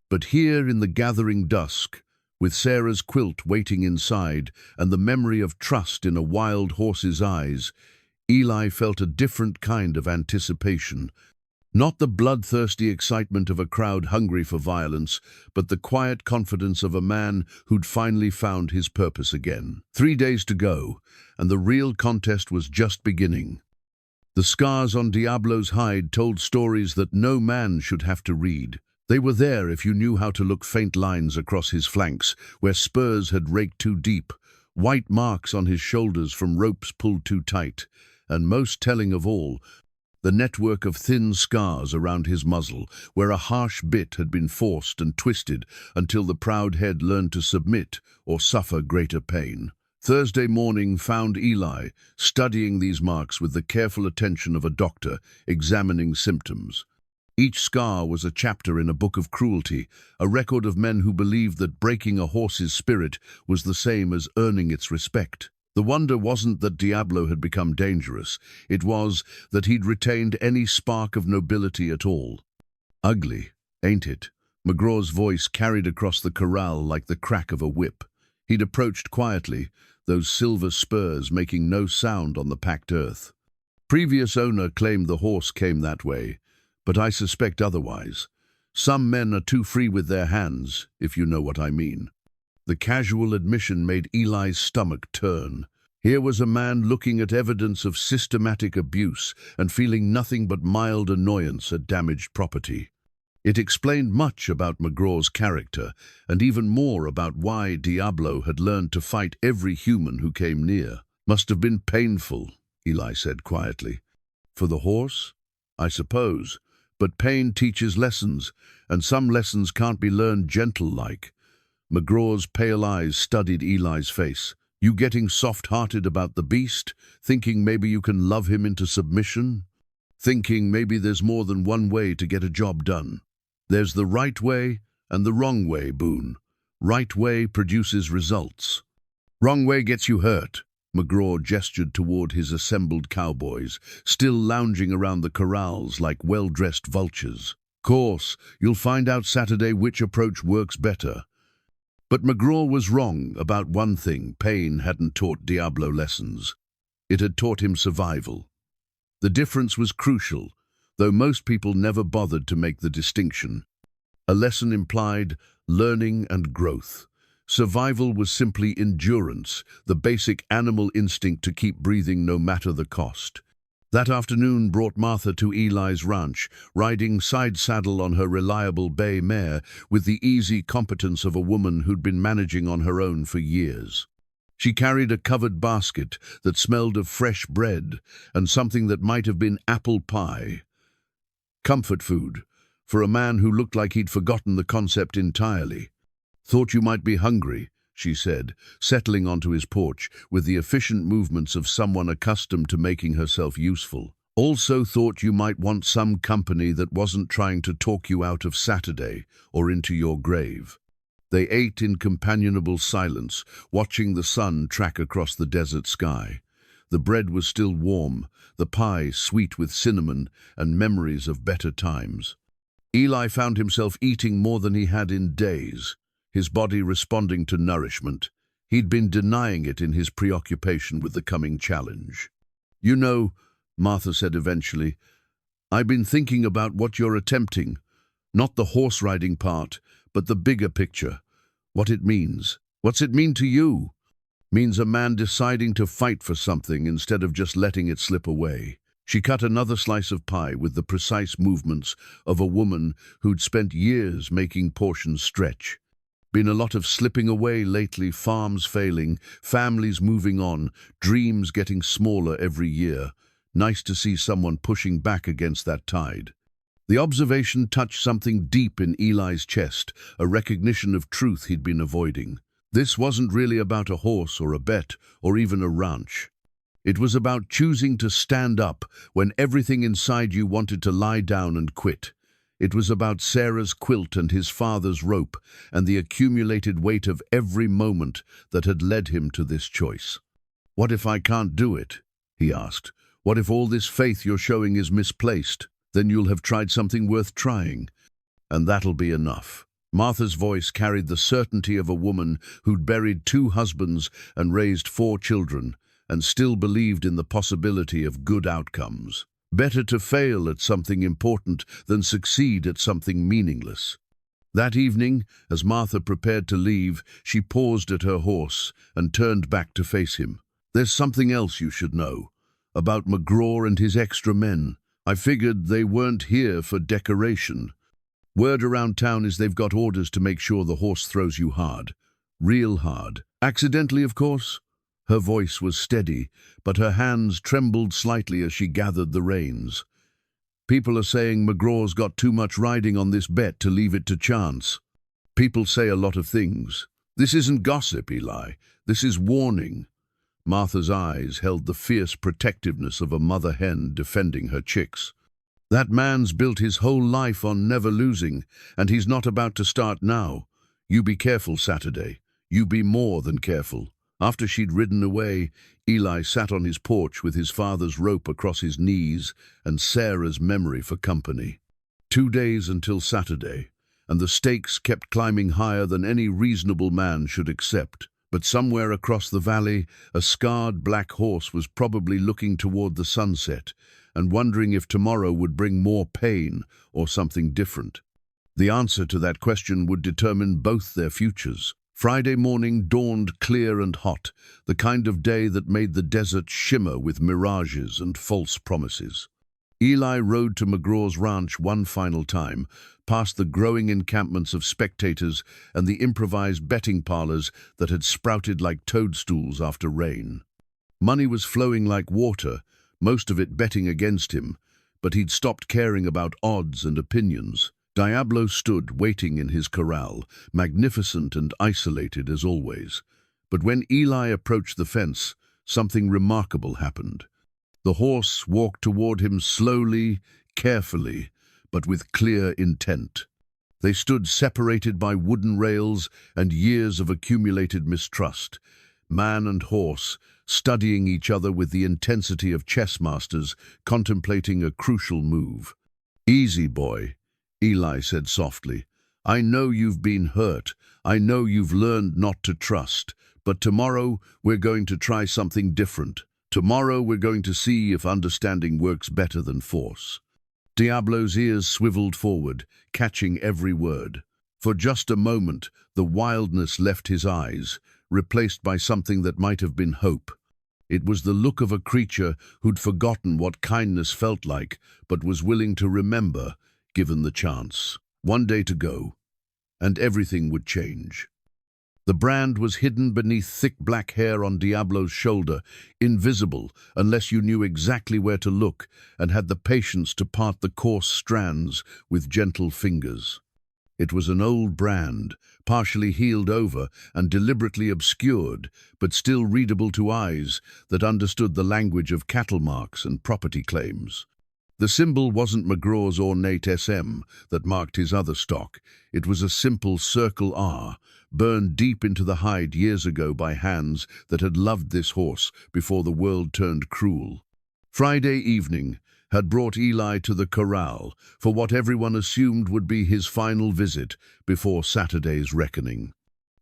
But here in the gathering dusk, with Sarah's quilt waiting inside and the memory of trust in a wild horse's eyes, Eli felt a different kind of anticipation. Not the bloodthirsty excitement of a crowd hungry for violence, but the quiet confidence of a man who'd finally found his purpose again. 3 days to go, and the real contest was just beginning. The scars on Diablo's hide told stories that no man should have to read. They were there if you knew how to look faint lines across his flanks, where spurs had raked too deep, white marks on his shoulders from ropes pulled too tight, and most telling of all, the network of thin scars around his muzzle, where a harsh bit had been forced and twisted until the proud head learned to submit or suffer greater pain. Thursday morning found Eli studying these marks with the careful attention of a doctor, examining symptoms. Each scar was a chapter in a book of cruelty, a record of men who believed that breaking a horse's spirit was the same as earning its respect. The wonder wasn't that Diablo had become dangerous, it was that he'd retained any spark of nobility at all. "Ugly, ain't it?" McGraw's voice carried across the corral like the crack of a whip. He'd approached quietly, those silver spurs making no sound on the packed earth. Previous owner claimed the horse came that way, but I suspect otherwise. Some men are too free with their hands, if you know what I mean. The casual admission made Eli's stomach turn. Here was a man looking at evidence of systematic abuse and feeling nothing but mild annoyance at damaged property. It explained much about McGraw's character, and even more about why Diablo had learned to fight every human who came near. "Must have been painful," Eli said quietly. "For the horse? I suppose. But pain teaches lessons, and some lessons can't be learned gentle-like." McGraw's pale eyes studied Eli's face. "You getting soft-hearted about the beast? Thinking maybe you can love him into submission? Thinking maybe there's more than one way to get a job done? There's the right way and the wrong way, Boone. Right way produces results. Wrong way gets you hurt." McGraw gestured toward his assembled cowboys, still lounging around the corrals like well-dressed vultures. "Course, you'll find out Saturday which approach works better." But McGraw was wrong about one thing. Pain hadn't taught Diablo lessons. It had taught him survival. The difference was crucial, though most people never bothered to make the distinction. A lesson implied learning and growth. Survival was simply endurance, the basic animal instinct to keep breathing no matter the cost. That afternoon brought Martha to Eli's ranch, riding side-saddle on her reliable bay mare with the easy competence of a woman who'd been managing on her own for years. She carried a covered basket that smelled of fresh bread and something that might have been apple pie. Comfort food, for a man who looked like he'd forgotten the concept entirely. "Thought you might be hungry," she said, settling onto his porch with the efficient movements of someone accustomed to making herself useful. "Also thought you might want some company that wasn't trying to talk you out of Saturday or into your grave." They ate in companionable silence, watching the sun track across the desert sky. The bread was still warm, the pie sweet with cinnamon and memories of better times. Eli found himself eating more than he had in days, his body responding to nourishment. He'd been denying it in his preoccupation with the coming challenge. "You know," Martha said eventually, "I've been thinking about what you're attempting. Not the horse riding part, but the bigger picture. What it means. What's it mean to you?" "Means a man deciding to fight for something instead of just letting it slip away." She cut another slice of pie with the precise movements of a woman who'd spent years making portions stretch. "Been a lot of slipping away lately, farms failing, families moving on, dreams getting smaller every year. Nice to see someone pushing back against that tide." The observation touched something deep in Eli's chest, a recognition of truth he'd been avoiding. This wasn't really about a horse or a bet or even a ranch. It was about choosing to stand up when everything inside you wanted to lie down and quit. It was about Sarah's quilt and his father's rope and the accumulated weight of every moment that had led him to this choice. "What if I can't do it?" he asked. "What if all this faith you're showing is misplaced? Then you'll have tried something worth trying, and that'll be enough." Martha's voice carried the certainty of a woman who'd buried 2 husbands and raised 4 children, and still believed in the possibility of good outcomes. Better to fail at something important than succeed at something meaningless. That evening, as Martha prepared to leave, she paused at her horse and turned back to face him. "There's something else you should know. About McGraw and his extra men. I figured they weren't here for decoration. Word around town is they've got orders to make sure the horse throws you hard. Real hard. Accidentally, of course." Her voice was steady, but her hands trembled slightly as she gathered the reins. "People are saying McGraw's got too much riding on this bet to leave it to chance." "People say a lot of things. This isn't gossip, Eli. This is warning." Martha's eyes held the fierce protectiveness of a mother hen defending her chicks. "That man's built his whole life on never losing, and he's not about to start now. You be careful Saturday. You be more than careful." After she'd ridden away, Eli sat on his porch with his father's rope across his knees and Sarah's memory for company. 2 days until Saturday, and the stakes kept climbing higher than any reasonable man should accept. But somewhere across the valley, a scarred black horse was probably looking toward the sunset and wondering if tomorrow would bring more pain or something different. The answer to that question would determine both their futures. Friday morning dawned clear and hot, the kind of day that made the desert shimmer with mirages and false promises. Eli rode to McGraw's ranch one final time, past the growing encampments of spectators and the improvised betting parlors that had sprouted like toadstools after rain. Money was flowing like water, most of it betting against him, but he'd stopped caring about odds and opinions. Diablo stood waiting in his corral, magnificent and isolated as always. But when Eli approached the fence, something remarkable happened. The horse walked toward him slowly, carefully, but with clear intent. They stood separated by wooden rails and years of accumulated mistrust, man and horse, studying each other with the intensity of chess masters contemplating a crucial move. "Easy, boy," Eli said softly. "I know you've been hurt. I know you've learned not to trust. But tomorrow we're going to try something different. Tomorrow we're going to see if understanding works better than force." Diablo's ears swiveled forward, catching every word. For just a moment, the wildness left his eyes, replaced by something that might have been hope. It was the look of a creature who'd forgotten what kindness felt like, but was willing to remember, given the chance. One day to go, and everything would change. The brand was hidden beneath thick black hair on Diablo's shoulder, invisible unless you knew exactly where to look and had the patience to part the coarse strands with gentle fingers. It was an old brand, partially healed over and deliberately obscured, but still readable to eyes that understood the language of cattle marks and property claims. The symbol wasn't McGraw's ornate SM that marked his other stock. It was a simple circle R, burned deep into the hide years ago by hands that had loved this horse before the world turned cruel. Friday evening had brought Eli to the corral for what everyone assumed would be his final visit before Saturday's reckoning.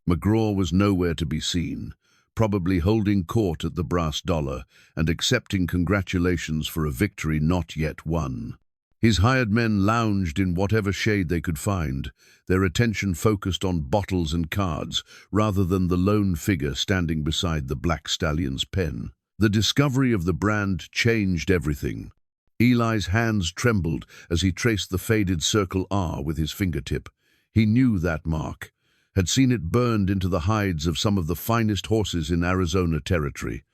McGraw was nowhere to be seen, probably holding court at the Brass Dollar and accepting congratulations for a victory not yet won. His hired men lounged in whatever shade they could find, their attention focused on bottles and cards rather than the lone figure standing beside the Black Stallion's pen. The discovery of the brand changed everything. Eli's hands trembled as he traced the faded circle R with his fingertip. He knew that mark, had seen it burned into the hides of some of the finest horses in Arizona territory.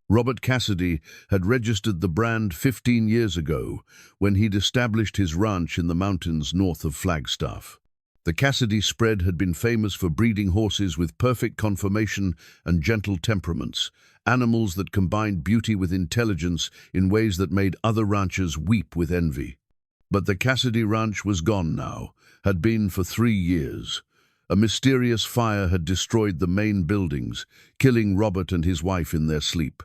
Robert Cassidy had registered the brand 15 years ago when he'd established his ranch in the mountains north of Flagstaff. The Cassidy spread had been famous for breeding horses with perfect conformation and gentle temperaments, animals that combined beauty with intelligence in ways that made other ranchers weep with envy. But the Cassidy ranch was gone now, had been for 3 years. A mysterious fire had destroyed the main buildings, killing Robert and his wife in their sleep.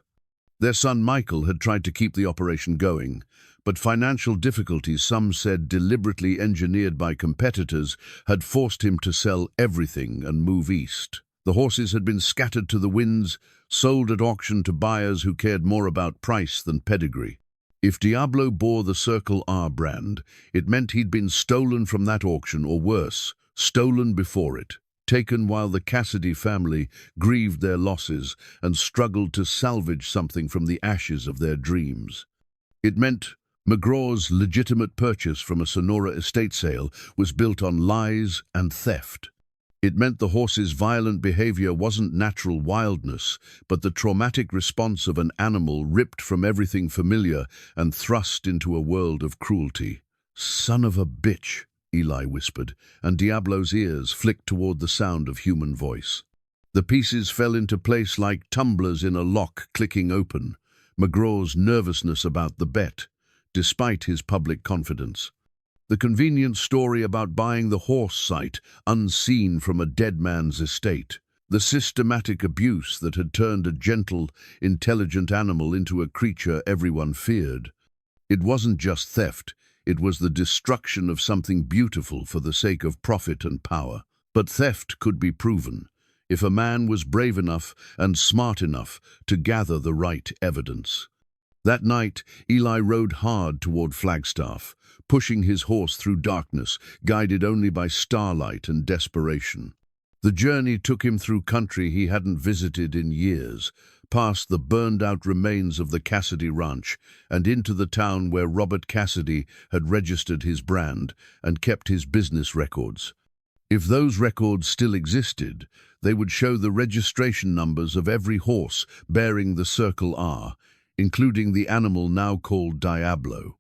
Their son Michael had tried to keep the operation going, but financial difficulties, some said deliberately engineered by competitors, had forced him to sell everything and move east. The horses had been scattered to the winds, sold at auction to buyers who cared more about price than pedigree. If Diablo bore the Circle R brand, it meant he'd been stolen from that auction, or worse, stolen before it, taken while the Cassidy family grieved their losses and struggled to salvage something from the ashes of their dreams. It meant McGraw's legitimate purchase from a Sonora estate sale was built on lies and theft. It meant the horse's violent behavior wasn't natural wildness, but the traumatic response of an animal ripped from everything familiar and thrust into a world of cruelty. "Son of a bitch," Eli whispered, and Diablo's ears flicked toward the sound of human voice. The pieces fell into place like tumblers in a lock clicking open. McGraw's nervousness about the bet, despite his public confidence. The convenient story about buying the horse site unseen from a dead man's estate. The systematic abuse that had turned a gentle, intelligent animal into a creature everyone feared. It wasn't just theft, it was the destruction of something beautiful for the sake of profit and power. But theft could be proven, if a man was brave enough and smart enough to gather the right evidence. That night, Eli rode hard toward Flagstaff, pushing his horse through darkness, guided only by starlight and desperation. The journey took him through country he hadn't visited in years, past the burned-out remains of the Cassidy ranch and into the town where Robert Cassidy had registered his brand and kept his business records. If those records still existed, they would show the registration numbers of every horse bearing the Circle R, including the animal now called Diablo.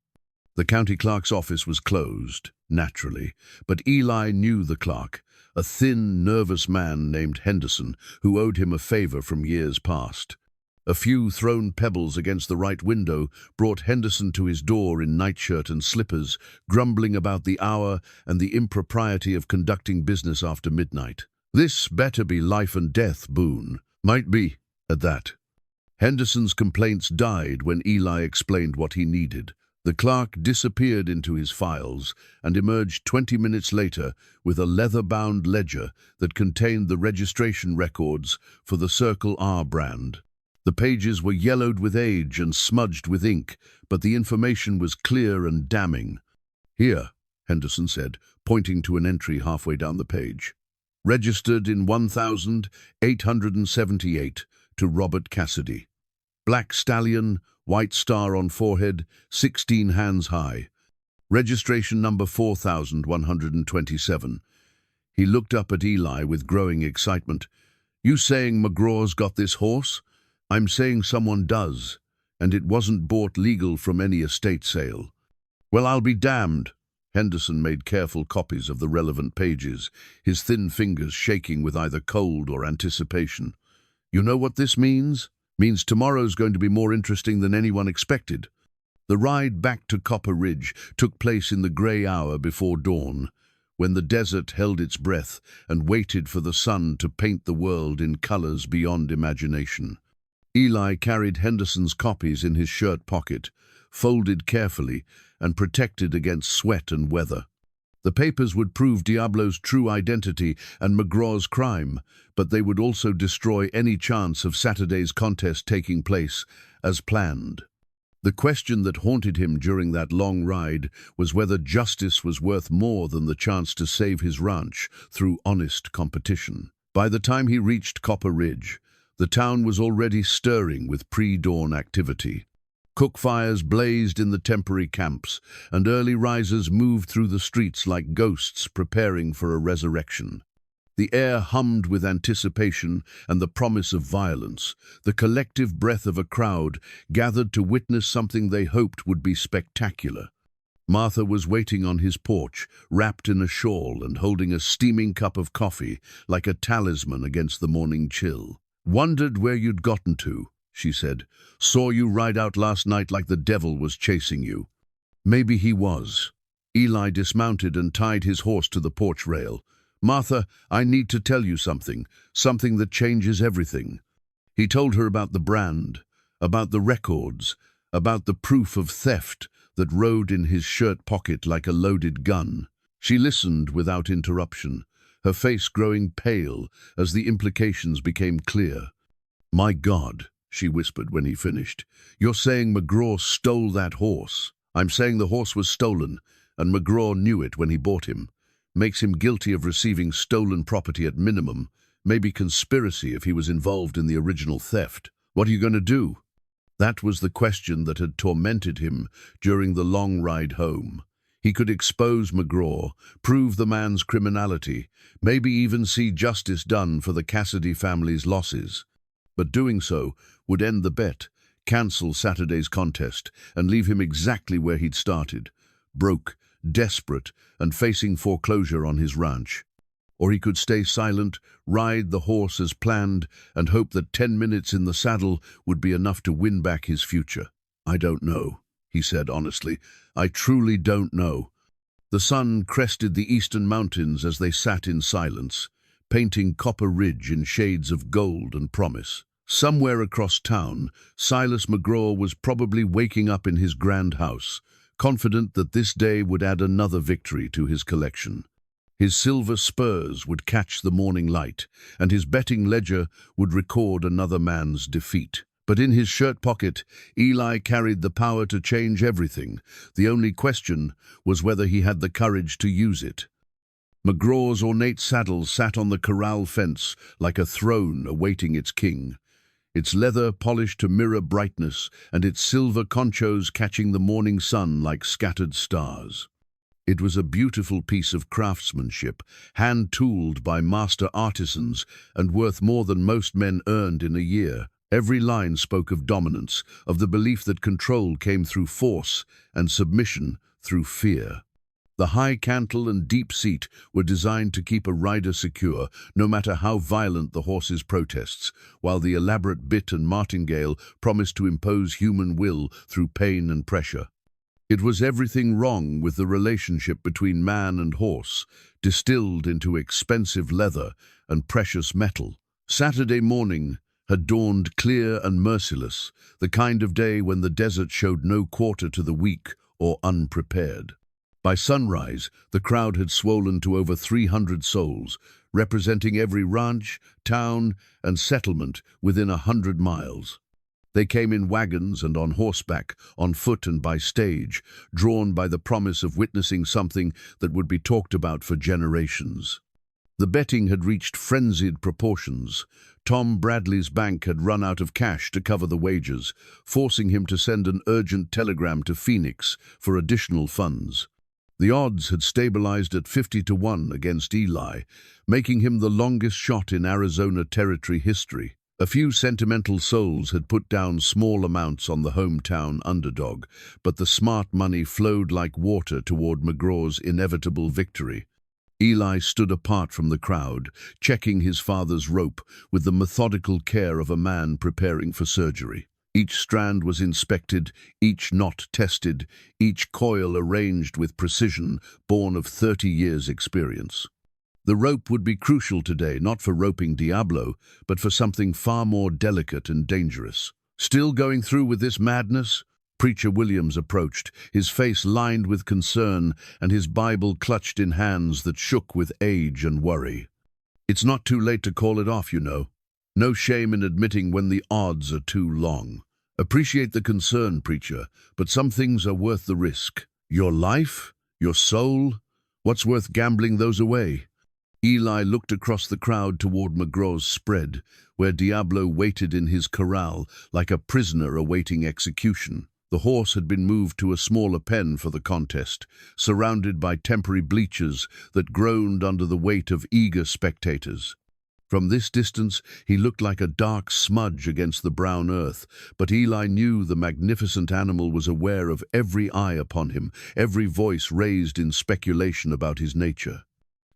The county clerk's office was closed, naturally, but Eli knew the clerk, a thin, nervous man named Henderson, who owed him a favor from years past. A few thrown pebbles against the right window brought Henderson to his door in nightshirt and slippers, grumbling about the hour and the impropriety of conducting business after midnight. "This better be life and death, Boone." "Might be, at that." Henderson's complaints died when Eli explained what he needed. The clerk disappeared into his files and emerged 20 minutes later with a leather-bound ledger that contained the registration records for the Circle R brand. The pages were yellowed with age and smudged with ink, but the information was clear and damning. "Here," Henderson said, pointing to an entry halfway down the page. "Registered in 1878 to Robert Cassidy. Black Stallion, white star on forehead, 16 hands high. Registration number 4127. He looked up at Eli with growing excitement. You saying McGraw's got this horse? I'm saying someone does, and it wasn't bought legal from any estate sale. Well, I'll be damned. Henderson made careful copies of the relevant pages, his thin fingers shaking with either cold or anticipation. You know what this means? Means tomorrow's going to be more interesting than anyone expected. The ride back to Copper Ridge took place in the grey hour before dawn, when the desert held its breath and waited for the sun to paint the world in colours beyond imagination. Eli carried Henderson's copies in his shirt pocket, folded carefully and protected against sweat and weather. The papers would prove Diablo's true identity and McGraw's crime, but they would also destroy any chance of Saturday's contest taking place as planned. The question that haunted him during that long ride was whether justice was worth more than the chance to save his ranch through honest competition. By the time he reached Copper Ridge, the town was already stirring with pre-dawn activity. Cook fires blazed in the temporary camps, and early risers moved through the streets like ghosts preparing for a resurrection. The air hummed with anticipation and the promise of violence. The collective breath of a crowd gathered to witness something they hoped would be spectacular. Martha was waiting on his porch, wrapped in a shawl and holding a steaming cup of coffee like a talisman against the morning chill. "Wondered where you'd gotten to," she said. "Saw you ride out last night like the devil was chasing you." Maybe he was. Eli dismounted and tied his horse to the porch rail. "Martha, I need to tell you something that changes everything." He told her about the brand, about the records, about the proof of theft that rode in his shirt pocket like a loaded gun. She listened without interruption, her face growing pale as the implications became clear. "My God," she whispered when he finished, "you're saying McGraw stole that horse?" "I'm saying the horse was stolen, and McGraw knew it when he bought him. Makes him guilty of receiving stolen property at minimum, maybe conspiracy if he was involved in the original theft. What are you going to do?" That was the question that had tormented him during the long ride home. He could expose McGraw, prove the man's criminality, maybe even see justice done for the Cassidy family's losses. But doing so would end the bet, cancel Saturday's contest, and leave him exactly where he'd started, broke, desperate, and facing foreclosure on his ranch. Or he could stay silent, ride the horse as planned, and hope that 10 minutes in the saddle would be enough to win back his future. "I don't know," he said honestly. "I truly don't know." The sun crested the eastern mountains as they sat in silence, painting Copper Ridge in shades of gold and promise. Somewhere across town, Silas McGraw was probably waking up in his grand house, confident that this day would add another victory to his collection. His silver spurs would catch the morning light, and his betting ledger would record another man's defeat. But in his shirt pocket, Eli carried the power to change everything. The only question was whether he had the courage to use it. McGraw's ornate saddle sat on the corral fence like a throne awaiting its king, its leather polished to mirror brightness, and its silver conchos catching the morning sun like scattered stars. It was a beautiful piece of craftsmanship, hand-tooled by master artisans and worth more than most men earned in a year. Every line spoke of dominance, of the belief that control came through force and submission through fear. The high cantle and deep seat were designed to keep a rider secure, no matter how violent the horse's protests, while the elaborate bit and martingale promised to impose human will through pain and pressure. It was everything wrong with the relationship between man and horse, distilled into expensive leather and precious metal. Saturday morning had dawned clear and merciless, the kind of day when the desert showed no quarter to the weak or unprepared. By sunrise, the crowd had swollen to over 300 souls, representing every ranch, town, and settlement within 100 miles. They came in wagons and on horseback, on foot and by stage, drawn by the promise of witnessing something that would be talked about for generations. The betting had reached frenzied proportions. Tom Bradley's bank had run out of cash to cover the wagers, forcing him to send an urgent telegram to Phoenix for additional funds. The odds had stabilized at 50-1 against Eli, making him the longest shot in Arizona Territory history. A few sentimental souls had put down small amounts on the hometown underdog, but the smart money flowed like water toward McGraw's inevitable victory. Eli stood apart from the crowd, checking his father's rope with the methodical care of a man preparing for surgery. Each strand was inspected, each knot tested, each coil arranged with precision, born of 30 years' experience. The rope would be crucial today, not for roping Diablo, but for something far more delicate and dangerous. Still going through with this madness? Preacher Williams approached, his face lined with concern and his Bible clutched in hands that shook with age and worry. It's not too late to call it off, you know. No shame in admitting when the odds are too long. Appreciate the concern, preacher, but some things are worth the risk. Your life? Your soul? What's worth gambling those away? Eli looked across the crowd toward McGraw's spread, where Diablo waited in his corral like a prisoner awaiting execution. The horse had been moved to a smaller pen for the contest, surrounded by temporary bleachers that groaned under the weight of eager spectators. From this distance, he looked like a dark smudge against the brown earth, but Eli knew the magnificent animal was aware of every eye upon him, every voice raised in speculation about his nature.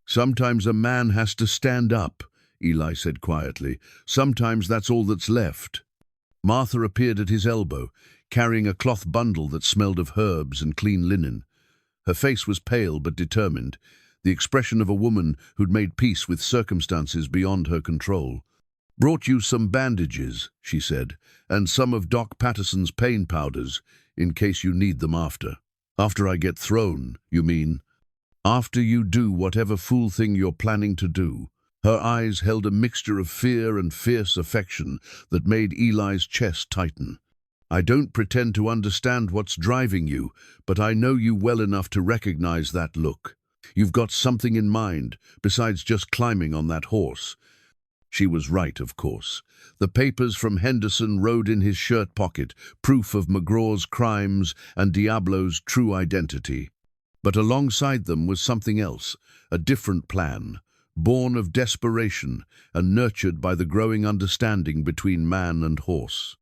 "Sometimes a man has to stand up," Eli said quietly. "Sometimes that's all that's left." Martha appeared at his elbow, carrying a cloth bundle that smelled of herbs and clean linen. Her face was pale but determined, the expression of a woman who'd made peace with circumstances beyond her control. "Brought you some bandages," she said, "and some of Doc Patterson's pain powders, in case you need them after." "After I get thrown, you mean?" "After you do whatever fool thing you're planning to do." Her eyes held a mixture of fear and fierce affection that made Eli's chest tighten. "I don't pretend to understand what's driving you, but I know you well enough to recognize that look. You've got something in mind, besides just climbing on that horse." She was right, of course. The papers from Henderson rode in his shirt pocket, proof of McGraw's crimes and Diablo's true identity. But alongside them was something else, a different plan, born of desperation and nurtured by the growing understanding between man and horse.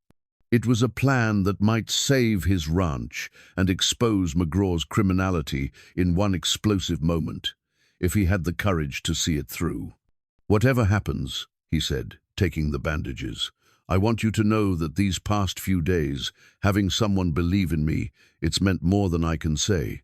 It was a plan that might save his ranch and expose McGraw's criminality in one explosive moment, if he had the courage to see it through. "Whatever happens," he said, taking the bandages, "I want you to know that these past few days, having someone believe in me, it's meant more than I can say."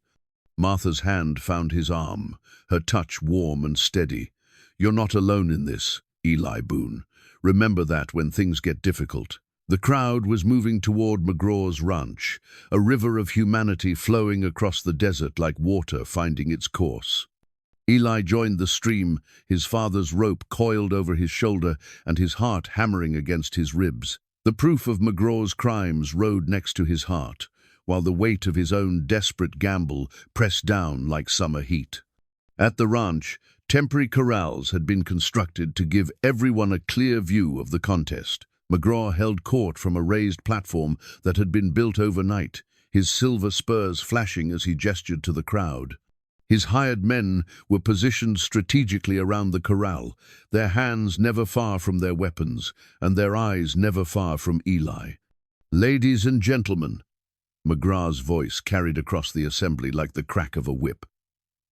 Martha's hand found his arm, her touch warm and steady. "You're not alone in this, Eli Boone. Remember that when things get difficult." The crowd was moving toward McGraw's ranch, a river of humanity flowing across the desert like water finding its course. Eli joined the stream, his father's rope coiled over his shoulder and his heart hammering against his ribs. The proof of McGraw's crimes rode next to his heart, while the weight of his own desperate gamble pressed down like summer heat. At the ranch, temporary corrals had been constructed to give everyone a clear view of the contest. McGraw held court from a raised platform that had been built overnight, his silver spurs flashing as he gestured to the crowd. His hired men were positioned strategically around the corral, their hands never far from their weapons, and their eyes never far from Eli. "Ladies and gentlemen," McGraw's voice carried across the assembly like the crack of a whip.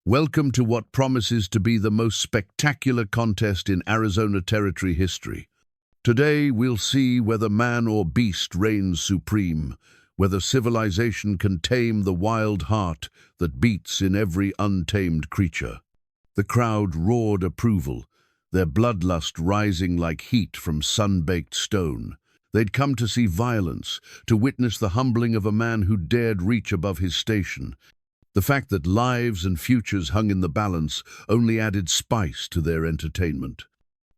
"Welcome to what promises to be the most spectacular contest in Arizona Territory history. Today we'll see whether man or beast reigns supreme, whether civilization can tame the wild heart that beats in every untamed creature." The crowd roared approval, their bloodlust rising like heat from sun-baked stone. They'd come to see violence, to witness the humbling of a man who dared reach above his station. The fact that lives and futures hung in the balance only added spice to their entertainment.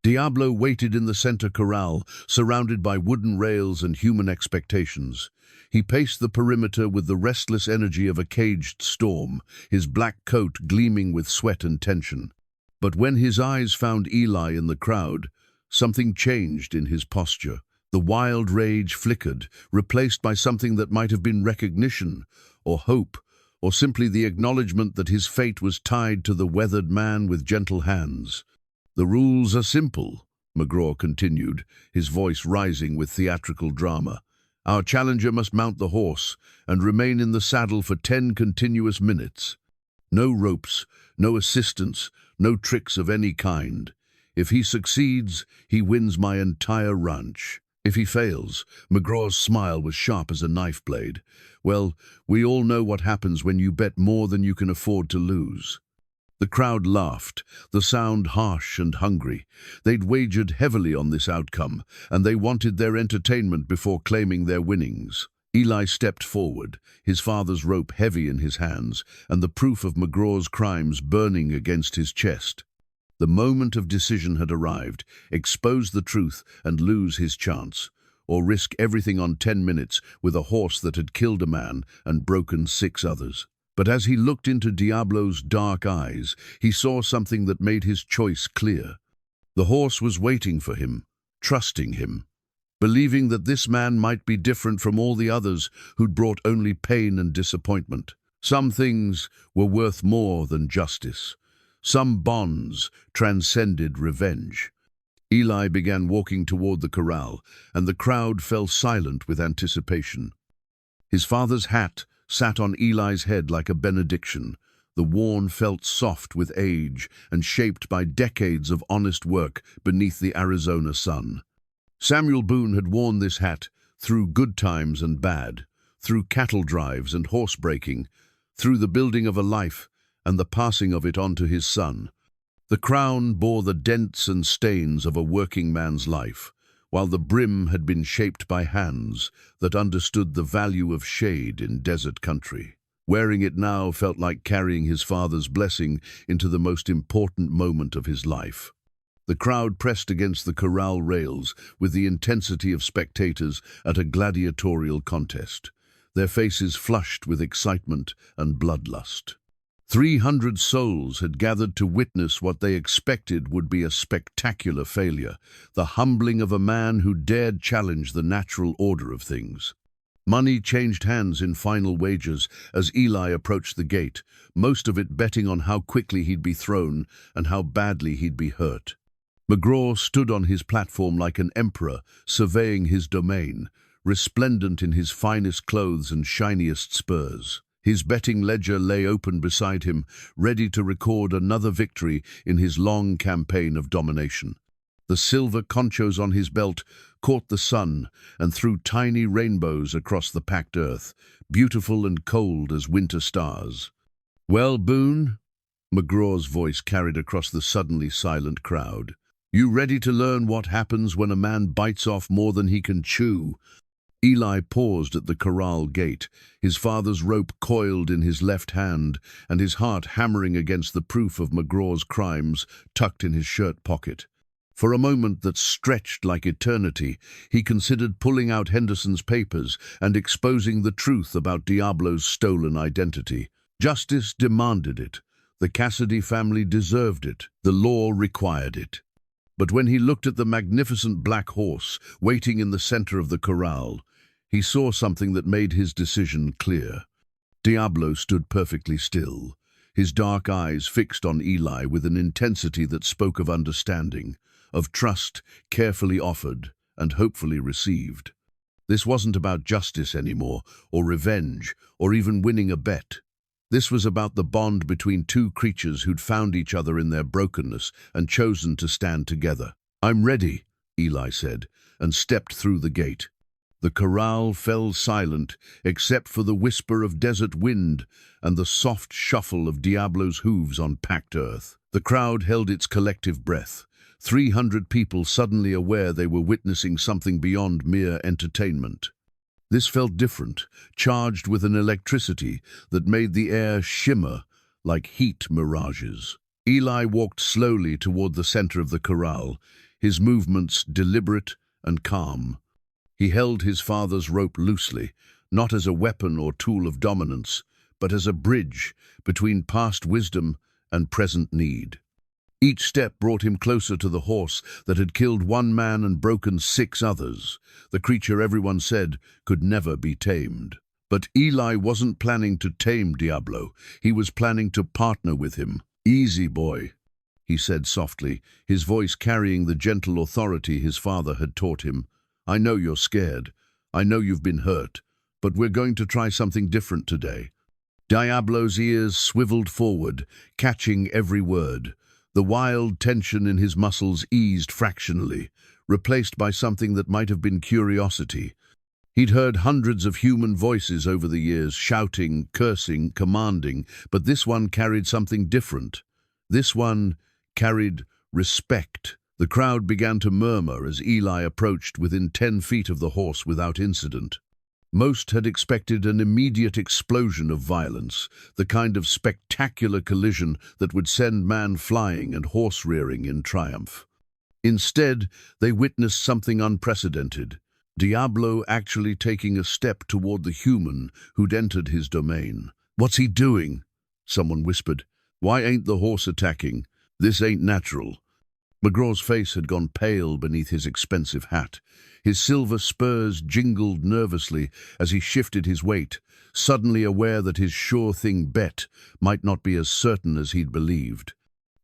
Diablo waited in the center corral, surrounded by wooden rails and human expectations. He paced the perimeter with the restless energy of a caged storm, his black coat gleaming with sweat and tension. But when his eyes found Eli in the crowd, something changed in his posture. The wild rage flickered, replaced by something that might have been recognition, or hope, or simply the acknowledgement that his fate was tied to the weathered man with gentle hands. "The rules are simple," McGraw continued, his voice rising with theatrical drama. "Our challenger must mount the horse and remain in the saddle for 10 continuous minutes. No ropes, no assistance, no tricks of any kind. If he succeeds, he wins my entire ranch. If he fails," McGraw's smile was sharp as a knife blade, "well, we all know what happens when you bet more than you can afford to lose." The crowd laughed, the sound harsh and hungry. They'd wagered heavily on this outcome, and they wanted their entertainment before claiming their winnings. Eli stepped forward, his father's rope heavy in his hands, and the proof of McGraw's crimes burning against his chest. The moment of decision had arrived: expose the truth and lose his chance, or risk everything on 10 minutes with a horse that had killed a man and broken 6 others. But as he looked into Diablo's dark eyes, he saw something that made his choice clear. The horse was waiting for him, trusting him, believing that this man might be different from all the others who'd brought only pain and disappointment. Some things were worth more than justice. Some bonds transcended revenge. Eli began walking toward the corral, and the crowd fell silent with anticipation. His father's hat sat on Eli's head like a benediction, the worn felt soft with age and shaped by decades of honest work beneath the Arizona sun. Samuel Boone had worn this hat through good times and bad, through cattle drives and horse breaking, through the building of a life and the passing of it on to his son. The crown bore the dents and stains of a working man's life, while the brim had been shaped by hands that understood the value of shade in desert country. Wearing it now felt like carrying his father's blessing into the most important moment of his life. The crowd pressed against the corral rails with the intensity of spectators at a gladiatorial contest, their faces flushed with excitement and bloodlust. 300 souls had gathered to witness what they expected would be a spectacular failure, the humbling of a man who dared challenge the natural order of things. Money changed hands in final wagers as Eli approached the gate, most of it betting on how quickly he'd be thrown and how badly he'd be hurt. McGraw stood on his platform like an emperor, surveying his domain, resplendent in his finest clothes and shiniest spurs. His betting ledger lay open beside him, ready to record another victory in his long campaign of domination. The silver conchos on his belt caught the sun and threw tiny rainbows across the packed earth, beautiful and cold as winter stars. "Well, Boone?" McGraw's voice carried across the suddenly silent crowd. "You ready to learn what happens when a man bites off more than he can chew?" Eli paused at the corral gate, his father's rope coiled in his left hand and his heart hammering against the proof of McGraw's crimes tucked in his shirt pocket. For a moment that stretched like eternity, he considered pulling out Henderson's papers and exposing the truth about Diablo's stolen identity. Justice demanded it. The Cassidy family deserved it. The law required it. But when he looked at the magnificent black horse waiting in the center of the corral, he saw something that made his decision clear. Diablo stood perfectly still, his dark eyes fixed on Eli with an intensity that spoke of understanding, of trust carefully offered and hopefully received. This wasn't about justice anymore, or revenge, or even winning a bet. This was about the bond between two creatures who'd found each other in their brokenness and chosen to stand together. "I'm ready," Eli said, and stepped through the gate. The corral fell silent, except for the whisper of desert wind and the soft shuffle of Diablo's hooves on packed earth. The crowd held its collective breath, 300 people suddenly aware they were witnessing something beyond mere entertainment. This felt different, charged with an electricity that made the air shimmer like heat mirages. Eli walked slowly toward the center of the corral, his movements deliberate and calm. He held his father's rope loosely, not as a weapon or tool of dominance, but as a bridge between past wisdom and present need. Each step brought him closer to the horse that had killed one man and broken 6 others, the creature everyone said could never be tamed. But Eli wasn't planning to tame Diablo. He was planning to partner with him. "Easy, boy," he said softly, his voice carrying the gentle authority his father had taught him. "I know you're scared. I know you've been hurt. But we're going to try something different today." Diablo's ears swiveled forward, catching every word. The wild tension in his muscles eased fractionally, replaced by something that might have been curiosity. He'd heard hundreds of human voices over the years, shouting, cursing, commanding, but this one carried something different. This one carried respect. The crowd began to murmur as Eli approached within 10 feet of the horse without incident. Most had expected an immediate explosion of violence, the kind of spectacular collision that would send man flying and horse rearing in triumph. Instead, they witnessed something unprecedented. Diablo actually taking a step toward the human who'd entered his domain. "What's he doing?" someone whispered. "Why ain't the horse attacking? This ain't natural." McGraw's face had gone pale beneath his expensive hat. His silver spurs jingled nervously as he shifted his weight, suddenly aware that his sure-thing bet might not be as certain as he'd believed.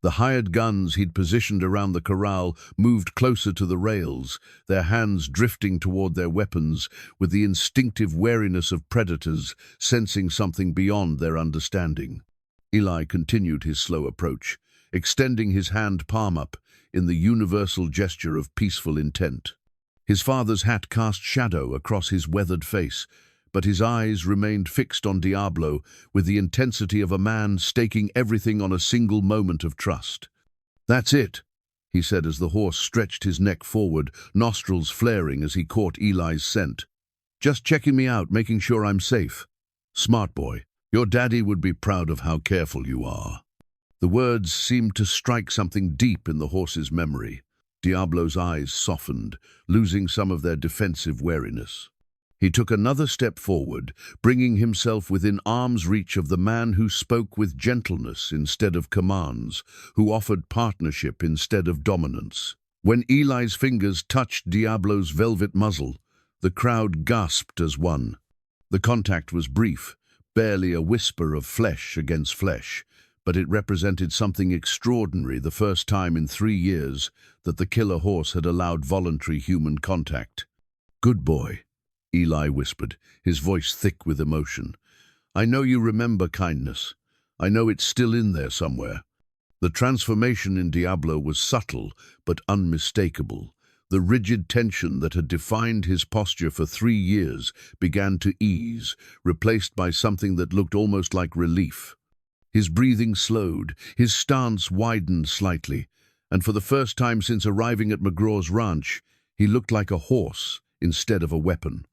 The hired guns he'd positioned around the corral moved closer to the rails, their hands drifting toward their weapons with the instinctive wariness of predators sensing something beyond their understanding. Eli continued his slow approach, extending his hand palm up in the universal gesture of peaceful intent. His father's hat cast shadow across his weathered face, but his eyes remained fixed on Diablo with the intensity of a man staking everything on a single moment of trust. "That's it," he said as the horse stretched his neck forward, nostrils flaring as he caught Eli's scent. "Just checking me out, making sure I'm safe. Smart boy. Your daddy would be proud of how careful you are." The words seemed to strike something deep in the horse's memory. Diablo's eyes softened, losing some of their defensive wariness. He took another step forward, bringing himself within arm's reach of the man who spoke with gentleness instead of commands, who offered partnership instead of dominance. When Eli's fingers touched Diablo's velvet muzzle, the crowd gasped as one. The contact was brief, barely a whisper of flesh against flesh, but it represented something extraordinary, the first time in 3 years that the killer horse had allowed voluntary human contact. "Good boy," Eli whispered, his voice thick with emotion. "I know you remember kindness. I know it's still in there somewhere." The transformation in Diablo was subtle but unmistakable. The rigid tension that had defined his posture for 3 years began to ease, replaced by something that looked almost like relief. His breathing slowed, his stance widened slightly, and for the first time since arriving at McGraw's ranch, he looked like a horse instead of a weapon.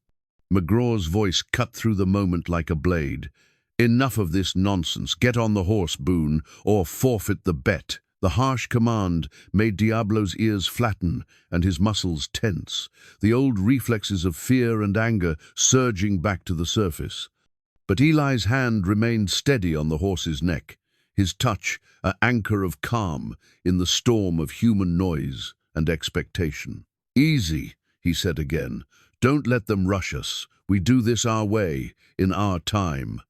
McGraw's voice cut through the moment like a blade. "Enough of this nonsense. Get on the horse, Boone, or forfeit the bet." The harsh command made Diablo's ears flatten and his muscles tense, the old reflexes of fear and anger surging back to the surface. But Eli's hand remained steady on the horse's neck, his touch an anchor of calm in the storm of human noise and expectation. "Easy," he said again. "Don't let them rush us. We do this our way, in our time."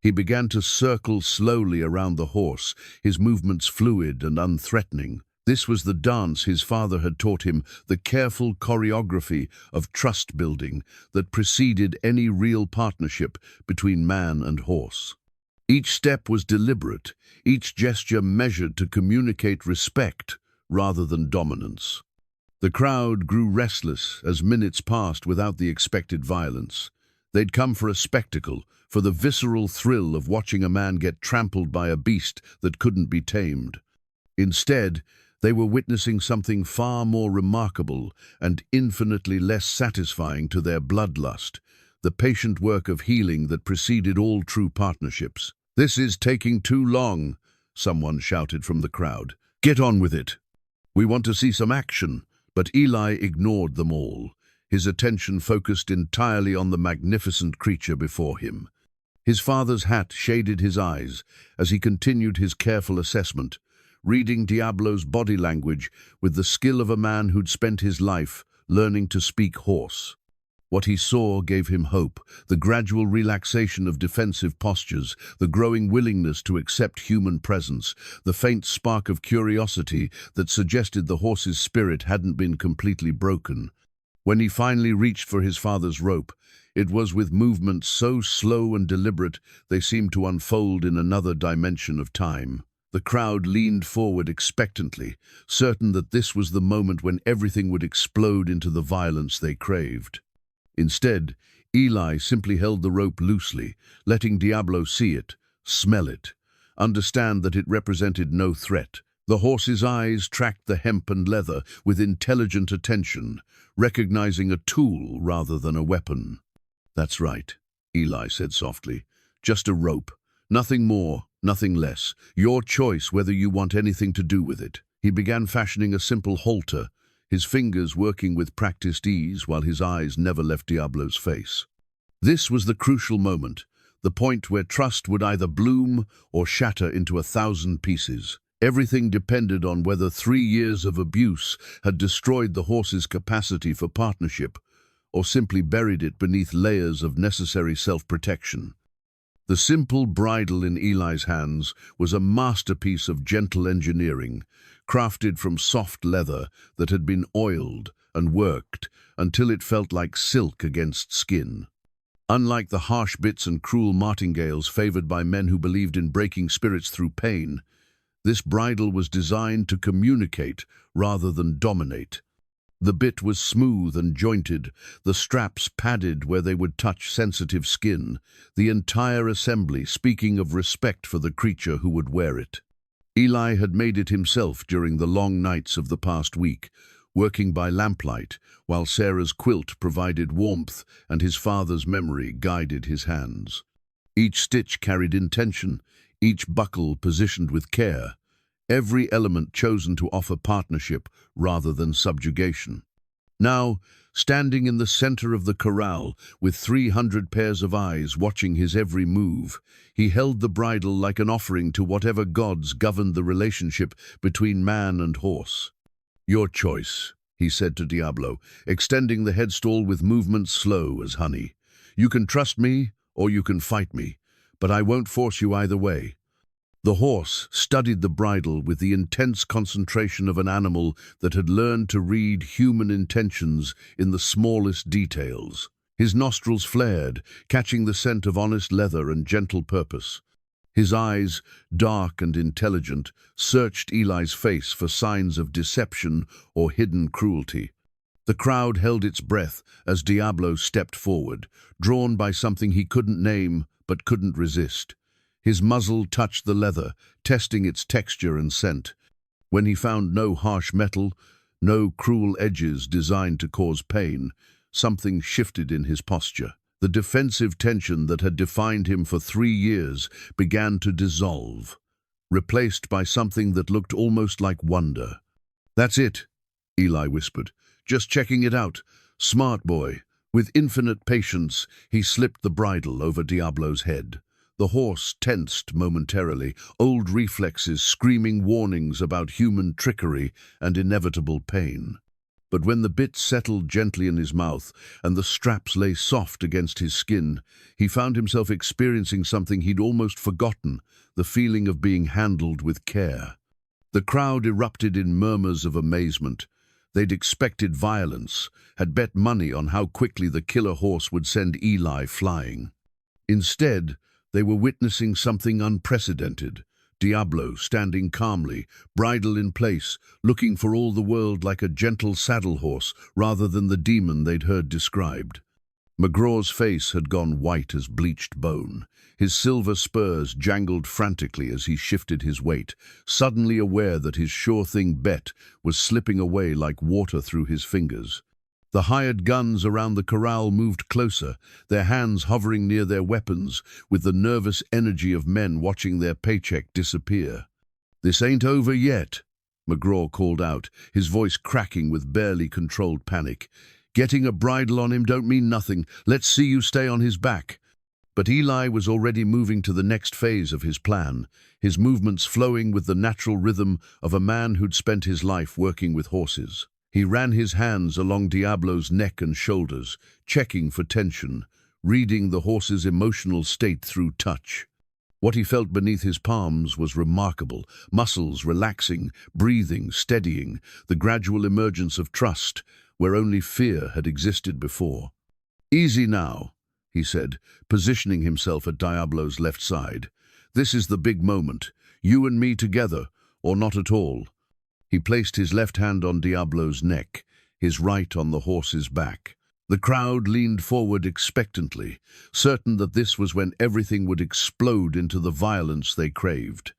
He began to circle slowly around the horse, his movements fluid and unthreatening. This was the dance his father had taught him, the careful choreography of trust building that preceded any real partnership between man and horse. Each step was deliberate, each gesture measured to communicate respect rather than dominance. The crowd grew restless as minutes passed without the expected violence. They'd come for a spectacle, for the visceral thrill of watching a man get trampled by a beast that couldn't be tamed. Instead, they were witnessing something far more remarkable and infinitely less satisfying to their bloodlust, the patient work of healing that preceded all true partnerships. "This is taking too long," someone shouted from the crowd. "Get on with it. We want to see some action." But Eli ignored them all, his attention focused entirely on the magnificent creature before him. His father's hat shaded his eyes as he continued his careful assessment, reading Diablo's body language with the skill of a man who'd spent his life learning to speak horse. What he saw gave him hope, the gradual relaxation of defensive postures, the growing willingness to accept human presence, the faint spark of curiosity that suggested the horse's spirit hadn't been completely broken. When he finally reached for his father's rope, it was with movements so slow and deliberate they seemed to unfold in another dimension of time. The crowd leaned forward expectantly, certain that this was the moment when everything would explode into the violence they craved. Instead, Eli simply held the rope loosely, letting Diablo see it, smell it, understand that it represented no threat. The horse's eyes tracked the hemp and leather with intelligent attention, recognizing a tool rather than a weapon. "That's right," Eli said softly. "Just a rope. Nothing more, nothing less. Your choice whether you want anything to do with it." He began fashioning a simple halter, his fingers working with practiced ease while his eyes never left Diablo's face. This was the crucial moment, the point where trust would either bloom or shatter into 1,000 pieces. Everything depended on whether 3 years of abuse had destroyed the horse's capacity for partnership or simply buried it beneath layers of necessary self-protection. The simple bridle in Eli's hands was a masterpiece of gentle engineering, crafted from soft leather that had been oiled and worked until it felt like silk against skin. Unlike the harsh bits and cruel martingales favored by men who believed in breaking spirits through pain, this bridle was designed to communicate rather than dominate. The bit was smooth and jointed, the straps padded where they would touch sensitive skin, the entire assembly speaking of respect for the creature who would wear it. Eli had made it himself during the long nights of the past week, working by lamplight, while Sarah's quilt provided warmth and his father's memory guided his hands. Each stitch carried intention, each buckle positioned with care, every element chosen to offer partnership rather than subjugation. Now, standing in the center of the corral, with 300 pairs of eyes watching his every move, he held the bridle like an offering to whatever gods governed the relationship between man and horse. "Your choice," he said to Diablo, extending the headstall with movements slow as honey. "You can trust me, or you can fight me, but I won't force you either way." The horse studied the bridle with the intense concentration of an animal that had learned to read human intentions in the smallest details. His nostrils flared, catching the scent of honest leather and gentle purpose. His eyes, dark and intelligent, searched Eli's face for signs of deception or hidden cruelty. The crowd held its breath as Diablo stepped forward, drawn by something he couldn't name but couldn't resist. His muzzle touched the leather, testing its texture and scent. When he found no harsh metal, no cruel edges designed to cause pain, something shifted in his posture. The defensive tension that had defined him for 3 years began to dissolve, replaced by something that looked almost like wonder. "That's it," Eli whispered. "Just checking it out. Smart boy." With infinite patience, he slipped the bridle over Diablo's head. The horse tensed momentarily, old reflexes screaming warnings about human trickery and inevitable pain. But when the bit settled gently in his mouth and the straps lay soft against his skin, he found himself experiencing something he'd almost forgotten, the feeling of being handled with care. The crowd erupted in murmurs of amazement. They'd expected violence, had bet money on how quickly the killer horse would send Eli flying. Instead, they were witnessing something unprecedented. Diablo standing calmly, bridle in place, looking for all the world like a gentle saddle horse rather than the demon they'd heard described. McGraw's face had gone white as bleached bone. His silver spurs jangled frantically as he shifted his weight, suddenly aware that his sure-thing bet was slipping away like water through his fingers. The hired guns around the corral moved closer, their hands hovering near their weapons, with the nervous energy of men watching their paycheck disappear. "This ain't over yet," McGraw called out, his voice cracking with barely controlled panic. "Getting a bridle on him don't mean nothing. Let's see you stay on his back." But Eli was already moving to the next phase of his plan, his movements flowing with the natural rhythm of a man who'd spent his life working with horses. He ran his hands along Diablo's neck and shoulders, checking for tension, reading the horse's emotional state through touch. What he felt beneath his palms was remarkable, muscles relaxing, breathing, steadying, the gradual emergence of trust, where only fear had existed before. "Easy now," he said, positioning himself at Diablo's left side. "This is the big moment. You and me together, or not at all." He placed his left hand on Diablo's neck, his right on the horse's back. The crowd leaned forward expectantly, certain that this was when everything would explode into the violence they craved.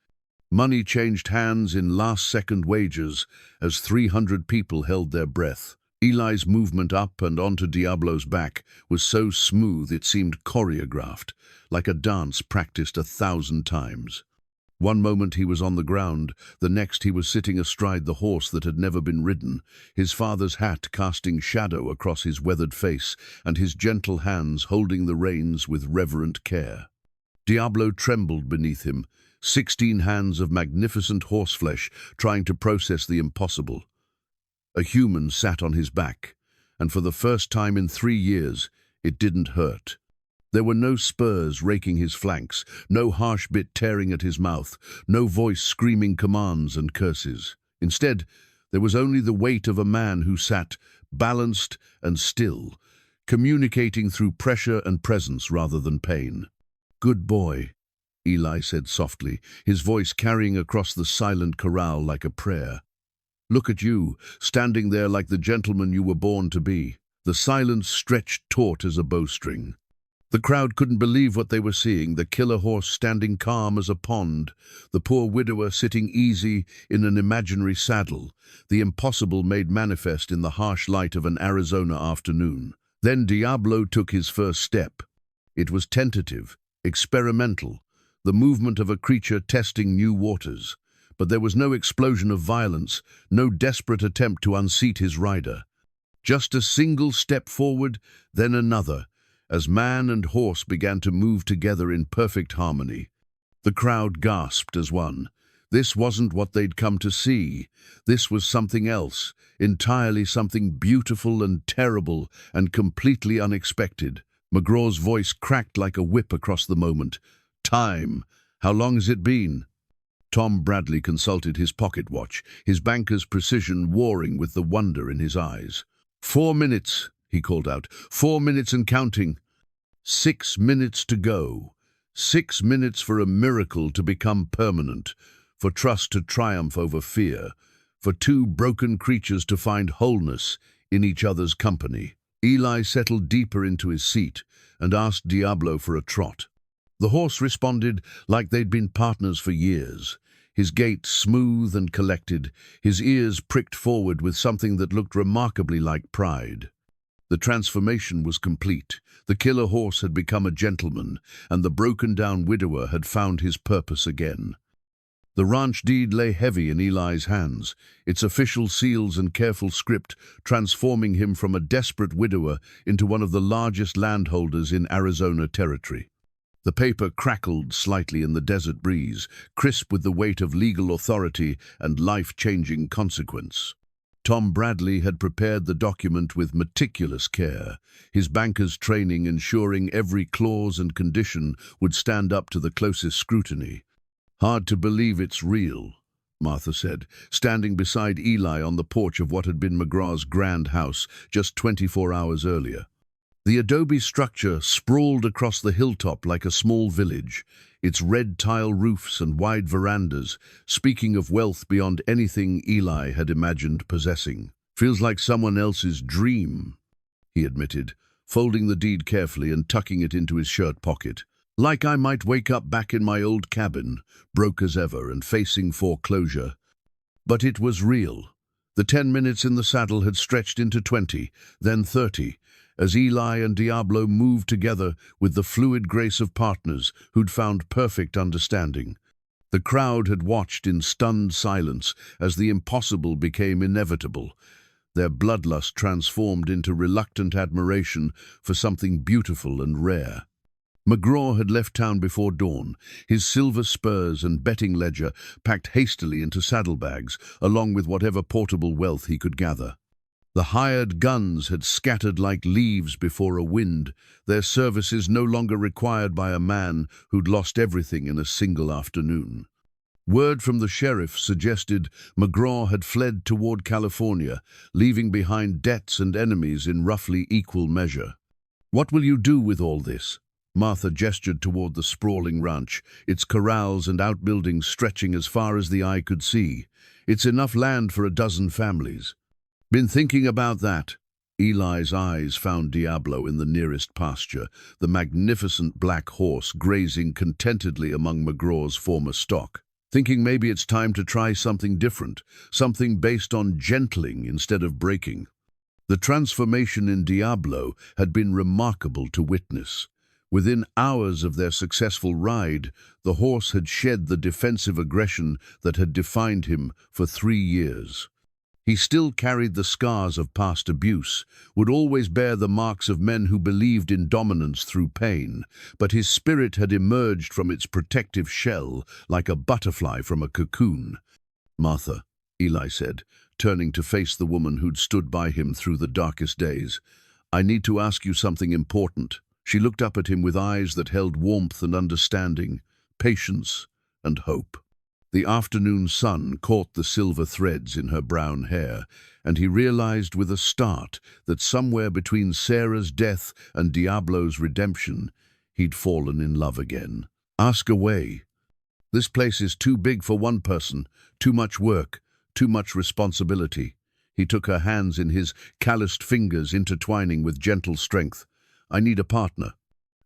Money changed hands in last-second wagers as 300 people held their breath. Eli's movement up and onto Diablo's back was so smooth it seemed choreographed, like a dance practiced 1,000 times. One moment he was on the ground, the next he was sitting astride the horse that had never been ridden, his father's hat casting shadow across his weathered face, and his gentle hands holding the reins with reverent care. Diablo trembled beneath him, 16 hands of magnificent horseflesh trying to process the impossible. A human sat on his back, and for the first time in 3 years, it didn't hurt. There were no spurs raking his flanks, no harsh bit tearing at his mouth, no voice screaming commands and curses. Instead, there was only the weight of a man who sat, balanced and still, communicating through pressure and presence rather than pain. "Good boy," Eli said softly, his voice carrying across the silent corral like a prayer. "Look at you, standing there like the gentleman you were born to be." The silence stretched taut as a bowstring. The crowd couldn't believe what they were seeing, the killer horse standing calm as a pond, the poor widower sitting easy in an imaginary saddle, the impossible made manifest in the harsh light of an Arizona afternoon. Then Diablo took his first step. It was tentative, experimental, the movement of a creature testing new waters. But there was no explosion of violence, no desperate attempt to unseat his rider. Just a single step forward, then another, as man and horse began to move together in perfect harmony. The crowd gasped as one. This wasn't what they'd come to see. This was something else, entirely something beautiful and terrible and completely unexpected. McGraw's voice cracked like a whip across the moment. "Time. How long has it been?" Tom Bradley consulted his pocket watch, his banker's precision warring with the wonder in his eyes. 4 minutes, he called out. 4 minutes and counting. 6 minutes to go. 6 minutes for a miracle to become permanent, for trust to triumph over fear, for two broken creatures to find wholeness in each other's company. Eli settled deeper into his seat and asked Diablo for a trot. The horse responded like they'd been partners for years, his gait smooth and collected, his ears pricked forward with something that looked remarkably like pride. The transformation was complete. The killer horse had become a gentleman, and the broken-down widower had found his purpose again. The ranch deed lay heavy in Eli's hands, its official seals and careful script transforming him from a desperate widower into one of the largest landholders in Arizona territory. The paper crackled slightly in the desert breeze, crisp with the weight of legal authority and life-changing consequence. Tom Bradley had prepared the document with meticulous care, his banker's training ensuring every clause and condition would stand up to the closest scrutiny. "Hard to believe it's real," Martha said, standing beside Eli on the porch of what had been McGraw's grand house just 24 hours earlier. The adobe structure sprawled across the hilltop like a small village, its red tile roofs and wide verandas, speaking of wealth beyond anything Eli had imagined possessing. "Feels like someone else's dream," he admitted, folding the deed carefully and tucking it into his shirt pocket. "Like I might wake up back in my old cabin, broke as ever and facing foreclosure." But it was real. The 10 minutes in the saddle had stretched into 20, then 30, as Eli and Diablo moved together with the fluid grace of partners who'd found perfect understanding. The crowd had watched in stunned silence as the impossible became inevitable, their bloodlust transformed into reluctant admiration for something beautiful and rare. McGraw had left town before dawn, his silver spurs and betting ledger packed hastily into saddlebags, along with whatever portable wealth he could gather. The hired guns had scattered like leaves before a wind, their services no longer required by a man who'd lost everything in a single afternoon. Word from the sheriff suggested McGraw had fled toward California, leaving behind debts and enemies in roughly equal measure. "What will you do with all this?" Martha gestured toward the sprawling ranch, its corrals and outbuildings stretching as far as the eye could see. "It's enough land for a dozen families." "Been thinking about that?" Eli's eyes found Diablo in the nearest pasture, the magnificent black horse grazing contentedly among McGraw's former stock. "Thinking maybe it's time to try something different, something based on gentling instead of breaking." The transformation in Diablo had been remarkable to witness. Within hours of their successful ride, the horse had shed the defensive aggression that had defined him for 3 years. He still carried the scars of past abuse, would always bear the marks of men who believed in dominance through pain, but his spirit had emerged from its protective shell like a butterfly from a cocoon. "Martha," Eli said, turning to face the woman who'd stood by him through the darkest days, "I need to ask you something important." She looked up at him with eyes that held warmth and understanding, patience and hope. The afternoon sun caught the silver threads in her brown hair, and he realized with a start that somewhere between Sarah's death and Diablo's redemption, he'd fallen in love again. "Ask away. This place is too big for one person, too much work, too much responsibility." He took her hands in his calloused fingers, intertwining with gentle strength. "I need a partner.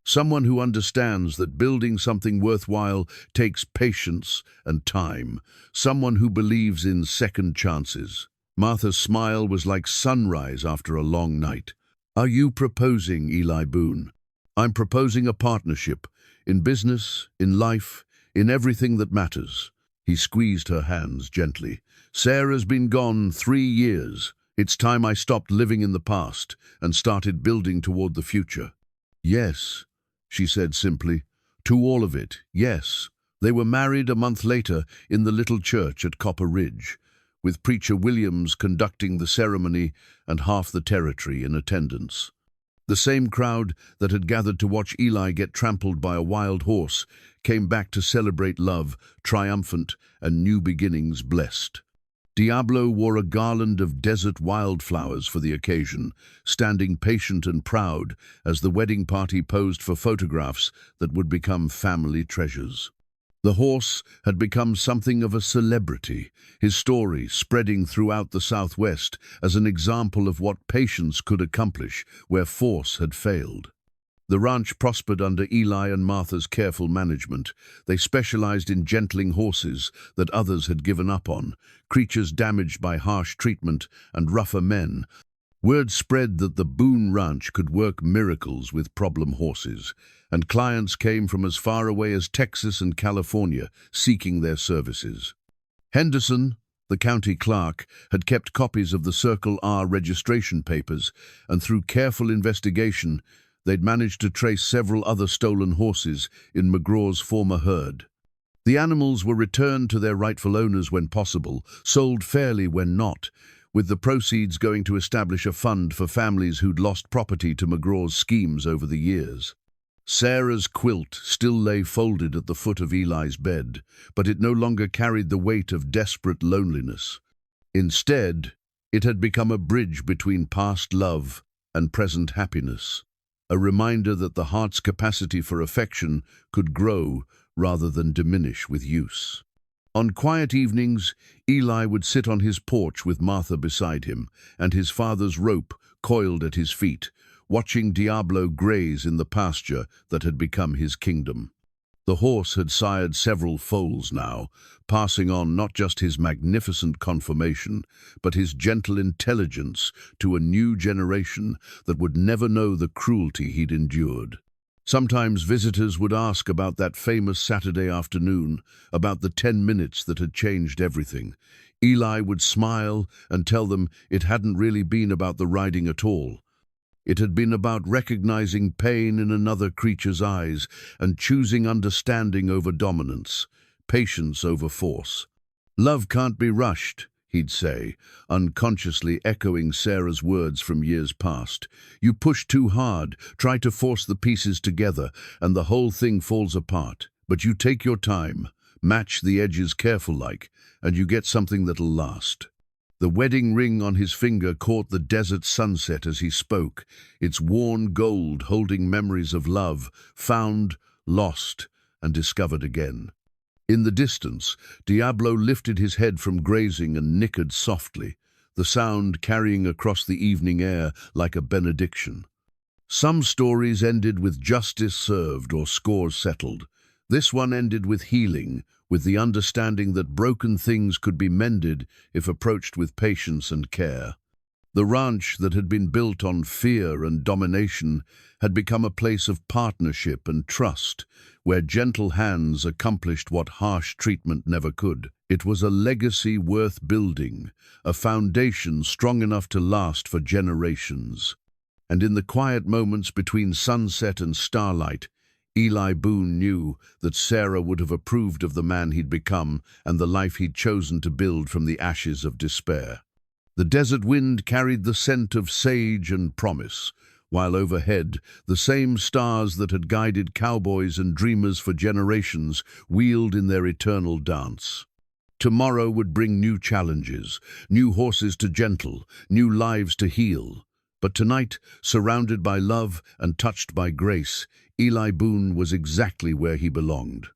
Someone who understands that building something worthwhile takes patience and time. Someone who believes in second chances." Martha's smile was like sunrise after a long night. "Are you proposing, Eli Boone?" "I'm proposing a partnership, in business, in life, in everything that matters." He squeezed her hands gently. "Sarah's been gone 3 years. It's time I stopped living in the past and started building toward the future." "Yes," she said simply. "To all of it, yes." They were married a month later in the little church at Copper Ridge, with Preacher Williams conducting the ceremony and half the territory in attendance. The same crowd that had gathered to watch Eli get trampled by a wild horse came back to celebrate love, triumphant, and new beginnings blessed. Diablo wore a garland of desert wildflowers for the occasion, standing patient and proud as the wedding party posed for photographs that would become family treasures. The horse had become something of a celebrity, his story spreading throughout the Southwest as an example of what patience could accomplish where force had failed. The ranch prospered under Eli and Martha's careful management. They specialized in gentling horses that others had given up on, creatures damaged by harsh treatment and rougher men. Word spread that the Boone Ranch could work miracles with problem horses, and clients came from as far away as Texas and California seeking their services. Henderson, the county clerk, had kept copies of the Circle R registration papers, and through careful investigation, they'd managed to trace several other stolen horses in McGraw's former herd. The animals were returned to their rightful owners when possible, sold fairly when not, with the proceeds going to establish a fund for families who'd lost property to McGraw's schemes over the years. Sarah's quilt still lay folded at the foot of Eli's bed, but it no longer carried the weight of desperate loneliness. Instead, it had become a bridge between past love and present happiness, a reminder that the heart's capacity for affection could grow rather than diminish with use. On quiet evenings, Eli would sit on his porch with Martha beside him and his father's rope coiled at his feet, watching Diablo graze in the pasture that had become his kingdom. The horse had sired several foals now, passing on not just his magnificent conformation, but his gentle intelligence to a new generation that would never know the cruelty he'd endured. Sometimes visitors would ask about that famous Saturday afternoon, about the 10 minutes that had changed everything. Eli would smile and tell them it hadn't really been about the riding at all. It had been about recognizing pain in another creature's eyes and choosing understanding over dominance, patience over force. "Love can't be rushed," he'd say, unconsciously echoing Sarah's words from years past. You push too hard, try to force the pieces together, and the whole thing falls apart. But you take your time, match the edges careful-like, and you get something that'll last. The wedding ring on his finger caught the desert sunset as he spoke, its worn gold holding memories of love, found, lost, and discovered again. In the distance, Diablo lifted his head from grazing and nickered softly, the sound carrying across the evening air like a benediction. Some stories ended with justice served or scores settled. This one ended with healing, with the understanding that broken things could be mended if approached with patience and care. The ranch that had been built on fear and domination had become a place of partnership and trust, where gentle hands accomplished what harsh treatment never could. It was a legacy worth building, a foundation strong enough to last for generations. And in the quiet moments between sunset and starlight, Eli Boone knew that Sarah would have approved of the man he'd become and the life he'd chosen to build from the ashes of despair. The desert wind carried the scent of sage and promise, while overhead, the same stars that had guided cowboys and dreamers for generations wheeled in their eternal dance. Tomorrow would bring new challenges, new horses to gentle, new lives to heal. But tonight, surrounded by love and touched by grace, Eli Boone was exactly where he belonged.